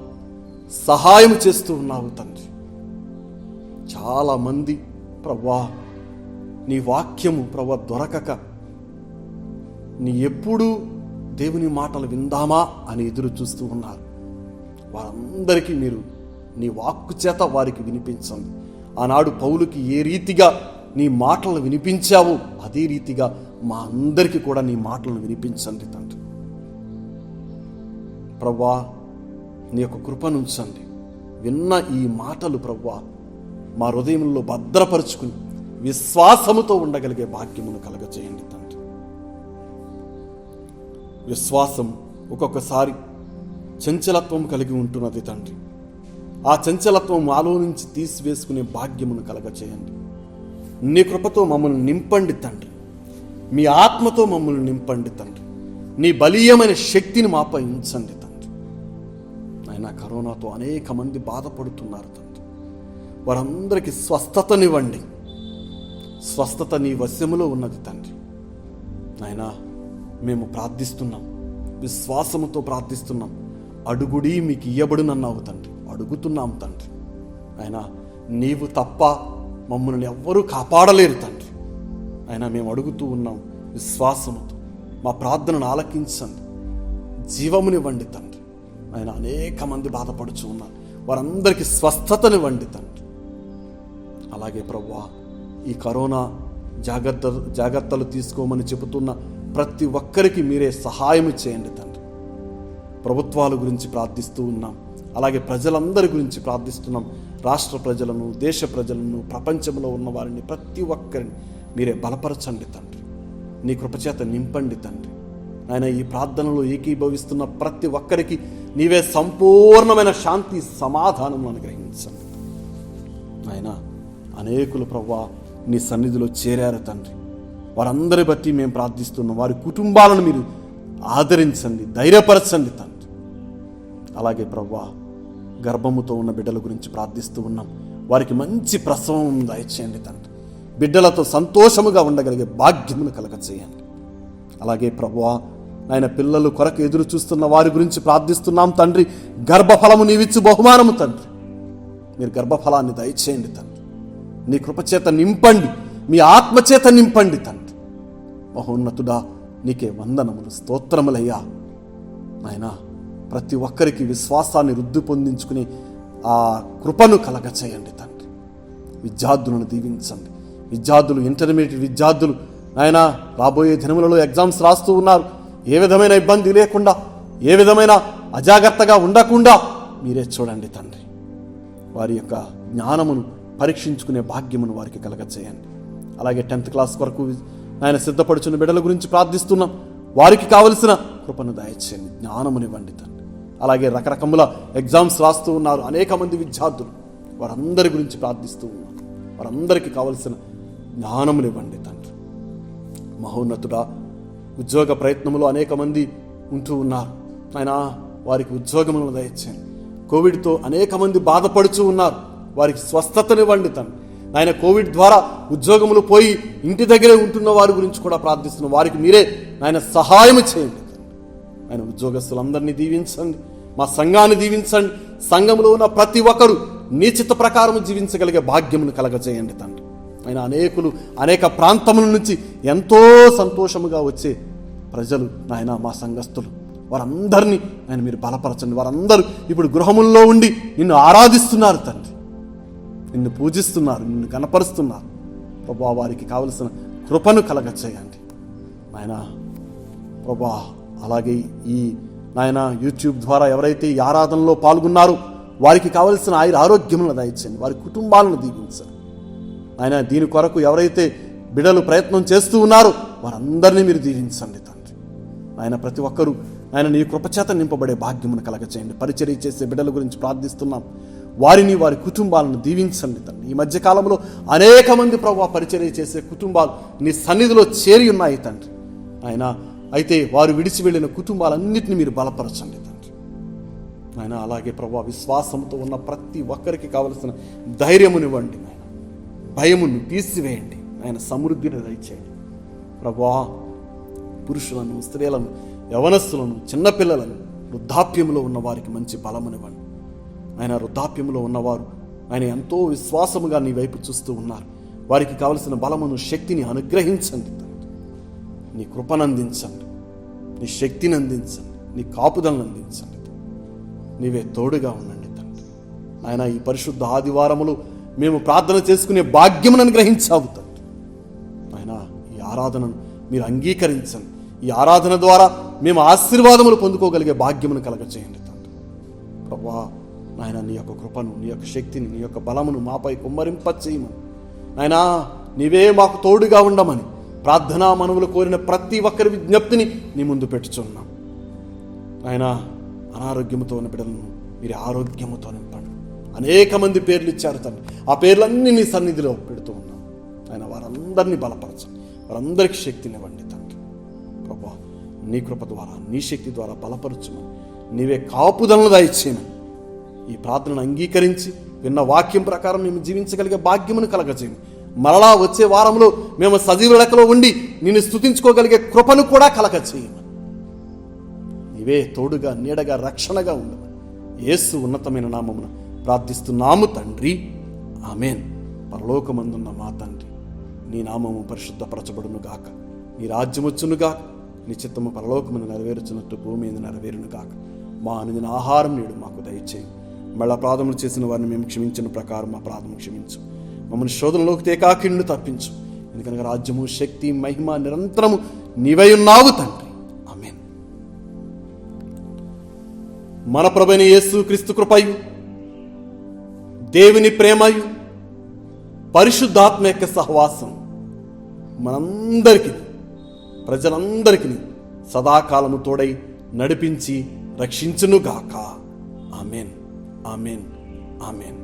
సహాయం చేస్తూ ఉన్నావు తండ్రి. చాలామంది ప్రభా నీ వాక్యము ప్రభా దొరకక నీ ఎప్పుడూ దేవుని మాటలు విందామా అని ఎదురు చూస్తూ ఉన్నారు. వారందరికీ మీరు నీ వాక్కు చేత వారికి వినిపించండి. ఆనాడు పౌలుకి ఏ రీతిగా నీ మాటలను వినిపించావు అదే రీతిగా మా అందరికీ కూడా నీ మాటలను వినిపించండి తండ్రి. ప్రభువా నీ యొక్క కృపనుంచండి. విన్న ఈ మాటలు ప్రభువా మా హృదయంలో భద్రపరుచుకుని విశ్వాసముతో ఉండగలిగే భాగ్యమును కలగచేయండి తండ్రి. విశ్వాసం ఒక్కొక్కసారి చంచలత్వం కలిగి ఉంటున్నది తండ్రి. ఆ చంచలత్వం మాలో నుంచి తీసివేసుకునే భాగ్యమును కలగచేయండి. నీ కృపతో మమ్మల్ని నింపండి తండ్రి. మీ ఆత్మతో మమ్మల్ని నింపండి తండ్రి. నీ బలీయమైన శక్తిని మాపై ఉంచండి తండ్రి. అయినా కరోనాతో అనేక మంది బాధపడుతున్నారు తండ్రి. వారందరికీ స్వస్థతనివ్వండి. స్వస్థత నీ వశములో ఉన్నది తండ్రి. అయినా మేము ప్రార్థిస్తున్నాం, విశ్వాసముతో ప్రార్థిస్తున్నాం. అడుగుడి మీకు ఇయ్యబడునన్నావు తండ్రి. అడుగుతున్నాం తండ్రి. అయినా నీవు తప్ప మమ్మల్ని ఎవ్వరూ కాపాడలేరు తండ్రి. అయినా మేము అడుగుతూ ఉన్నాం విశ్వాసముతో. మా ప్రార్థనను ఆలకించండి, జీవమునివ్వండి తండ్రి. ఆయన అనేక మంది బాధపడుచు ఉన్నారు, వారందరికీ స్వస్థతనివ్వండి తండ్రి. అలాగే ప్రభువా ఈ కరోనా జాగ్రత్తలు తీసుకోమని చెబుతున్న ప్రతి ఒక్కరికి మీరే సహాయం చేయండి తండ్రి. ప్రభుత్వాల గురించి ప్రార్థిస్తూ ఉన్నాం, అలాగే ప్రజలందరి గురించి ప్రార్థిస్తున్నాం. రాష్ట్ర ప్రజలను, దేశ ప్రజలను, ప్రపంచంలో ఉన్న వారిని ప్రతి ఒక్కరిని మీరే బలపరచండి తండ్రి. నీ కృపచేత నింపండి తండ్రి. ఆయన ఈ ప్రార్థనలో ఏకీభవిస్తున్న ప్రతి ఒక్కరికి నీవే సంపూర్ణమైన శాంతి సమాధానం అనుగ్రహించండి. ఆయన అనేకులు ప్రభువా నీ సన్నిధిలో చేరారు తండ్రి. వారందరి బట్టి మేము ప్రార్థిస్తున్నాం. వారి కుటుంబాలను మీరు ఆదరించండి, ధైర్యపరచండి తండ్రి. అలాగే ప్రభువా గర్భముతో ఉన్న బిడ్డల గురించి ప్రార్థిస్తూ ఉన్నాం. వారికి మంచి ప్రసవం దయచేయండి తండ్రి. బిడ్డలతో సంతోషముగా ఉండగలిగే భాగ్యమును కలగచేయండి. అలాగే ప్రభువా ఆయన పిల్లలు కొరకు ఎదురు చూస్తున్న వారి గురించి ప్రార్థిస్తున్నాం తండ్రి. గర్భఫలము నీవిచ్చు బహుమానము తండ్రి. మీరు గర్భఫలాన్ని దయచేయండి తండ్రి. నీ కృపచేత నింపండి, మీ ఆత్మచేత నింపండి తండ్రి. మహోన్నతుడా నీకే వందనములు, స్తోత్రములయ్యా. నాయనా ప్రతి ఒక్కరికి విశ్వాసాన్ని వృద్ధి పొందించుకుని ఆ కృపను కలగచేయండి తండ్రి. విద్యార్థులను దీవించండి. విద్యార్థులు, ఇంటర్మీడియట్ విద్యార్థులు ఆయన రాబోయే దినములలో ఎగ్జామ్స్ రాస్తూ ఉన్నారు. ఏ విధమైన ఇబ్బంది లేకుండా, ఏ విధమైన అజాగ్రత్తగా ఉండకుండా మీరే చూడండి తండ్రి. వారి యొక్క జ్ఞానమును పరీక్షించుకునే భాగ్యమును వారికి కలగచేయండి. అలాగే 10th క్లాస్ వరకు ఆయన సిద్ధపడుచున్న బిడ్డల గురించి ప్రార్థిస్తున్నాం. వారికి కావలసిన కృపను దయచేయండి, జ్ఞానమునివ్వండి తండ్రి. అలాగే రకరకముల ఎగ్జామ్స్ రాస్తూ ఉన్నారు అనేక మంది విద్యార్థులు, వారందరి గురించి ప్రార్థిస్తూ ఉన్నాం. వారందరికీ కావలసిన జ్ఞానమునివ్వండి తండ్రి. మహోన్నతుడా ఉద్యోగ ప్రయత్నములో అనేక మంది ఉంటూ ఉన్నారు. ఆయన వారికి ఉద్యోగములను దయచేయండి. కోవిడ్తో అనేక మంది బాధపడుతూ ఉన్నారు, వారికి స్వస్థతనివ్వండి తండ్రి. ఆయన కోవిడ్ ద్వారా ఉద్యోగములు పోయి ఇంటి దగ్గరే ఉంటున్న వారి గురించి కూడా ప్రార్థిస్తున్నాం. వారికి మీరే ఆయన సహాయం చేయండి. ఆయన ఉద్యోగస్తులందరినీ దీవించండి, మా సంఘాన్ని దీవించండి. సంఘంలో ఉన్న ప్రతి ఒక్కరు నీ చిత్త ప్రకారం జీవించగలిగే భాగ్యమును కలగజేయండి తండ్రి. ఆయన అనేక ప్రాంతముల నుంచి ఎంతో సంతోషముగా వచ్చే ప్రజలు నాయన మా సంఘస్థులు, వారందరినీ ఆయన మీరు బలపరచండి. వారందరూ ఇప్పుడు గృహముల్లో ఉండి నిన్ను ఆరాధిస్తున్నారు తండ్రి, నిన్ను పూజిస్తున్నారు, నిన్ను కనపరుస్తున్నారు. ప్రభా వారికి కావలసిన కృపను కలగచేయండి నాయన. ప్రభా అలాగే ఈ నాయన యూట్యూబ్ ద్వారా ఎవరైతే ఈ ఆరాధనలో పాల్గొన్నారో వారికి కావలసిన ఆరోగ్యములను దయచేయండి, వారి కుటుంబాలను దీవించండి ఆయన. దీని కొరకు ఎవరైతే బిడ్డలు ప్రయత్నం చేస్తూ ఉన్నారో వారందరినీ మీరు దీవించండి తండ్రి. ఆయన ప్రతి ఒక్కరూ ఆయన నీ కృపచేత నింపబడే భాగ్యమును కలగచేయండి. పరిచర్య చేసే బిడ్డల గురించి ప్రార్థిస్తున్నాం, వారిని వారి కుటుంబాలను దీవించండి తండ్రి. ఈ మధ్యకాలంలో అనేక మంది ప్రభువా పరిచర్య చేసే కుటుంబాలు నీ సన్నిధిలో చేరి ఉన్నాయి తండ్రి. ఆయన అయితే వారు విడిచి వెళ్ళిన కుటుంబాలన్నింటినీ మీరు బలపరచండి తండ్రి. ఆయన అలాగే ప్రభువా విశ్వాసంతో ఉన్న ప్రతి ఒక్కరికి కావలసిన ధైర్యమునివ్వండి, ఆయన భయమును తీసివేయండి, ఆయన సమృద్ధిని దయచేయండి ప్రభువా. పురుషులను, స్త్రీలను, యవనస్తులను, చిన్నపిల్లలను, వృద్ధాప్యంలో ఉన్న వారికి మంచి బలమునివ్వండి ఆయన. వృద్ధాప్యంలో ఉన్నవారు ఆయన ఎంతో విశ్వాసముగా నీ వైపు చూస్తూ ఉన్నారు, వారికి కావలసిన బలమును, శక్తిని అనుగ్రహించండి తండ్రి. నీ కృపను అందించండి, నీ శక్తిని అందించండి, నీ కాపుదలను అందించండి. నీవే తోడుగా ఉండండి తండ్రి. ఆయన ఈ పరిశుద్ధ ఆదివారములు మేము ప్రార్థన చేసుకునే భాగ్యమును అనుగ్రహించావు తండ్రి. ఆయన ఈ ఆరాధనను మీరు అంగీకరించండి. ఈ ఆరాధన ద్వారా మేము ఆశీర్వాదములు పొందుకోగలిగే భాగ్యమును కలగచేయండి తండ్రి. ప్రభువా నాయన నీ యొక్క కృపను, నీ యొక్క శక్తిని, నీ యొక్క బలమును మాపై కుమ్మరింప చేయమని నాయనా నీవే మాకు తోడుగా ఉండమని ప్రార్థనా మనవులు కోరిన ప్రతి ఒక్కరి విజ్ఞప్తిని నీ ముందు పెట్టుచున్నాం. ఆయన అనారోగ్యముతో ఉన్న బిడ్డలను మీరు ఆరోగ్యముతో నింపండి. అనేక మంది పేర్లు ఇచ్చారు తండ్రి, ఆ పేర్లన్నీ నీ సన్నిధిలో పెడుతూ ఉన్నాం. ఆయన వారందరినీ బలపరచండి, వారందరికీ శక్తినివ్వండి తండ్రి. ప్రభువా నీ కృప ద్వారా, నీ శక్తి ద్వారా బలపరచుమని, నీవే కాపుదలను దయచేయమని ఈ ప్రార్థనను అంగీకరించి విన్న వాక్యం ప్రకారం మేము జీవించగలిగే భాగ్యమును కలగజేయండి. మరలా వచ్చే వారంలో మేము సజీవ లెక్కలో ఉండి నిన్ను స్తుతించుకోగలిగే కృపను కూడా కలగచేయమని, నీవే తోడుగా, నీడగా, రక్షణగా ఉండమని యేసు ఉన్నతమైన నామమున ప్రార్థిస్తున్నాము తండ్రి. ఆమేన్. పరలోకమందున్న మా తండ్రి, నీ నామము పరిశుద్ధపరచబడును గాక, నీ రాజ్యం వచ్చును గాక, నీ చిత్తము పరలోకమును నెరవేర్చున్నట్టు భూమి మీద నెరవేరును గాక. మా అనుదిన ఆహారం నేడు మాకు దయచేయి. మళ్ళా అపరాధములు చేసిన వారిని మేము క్షమించిన ప్రకారం మా అపరాధము క్షమించు. మమ్మల్ని శోధనలోకి తేకాకి నుండి తప్పించు. ఎందుకనగా రాజ్యము, శక్తి, మహిమ నిరంతరము నీవై ఉన్నావు తండ్రి. ఆమేన్. మన ప్రభువైన యేసు క్రీస్తు కృపయు, దేవుని ప్రేమయు, పరిశుద్ధాత్మ యొక్క సహవాసం మనందరికీ, ప్రజలందరికీ సదాకాలము తోడై నడిపించి రక్షించునుగాక. ఆమేన్, ఆమేన్, ఆమేన్.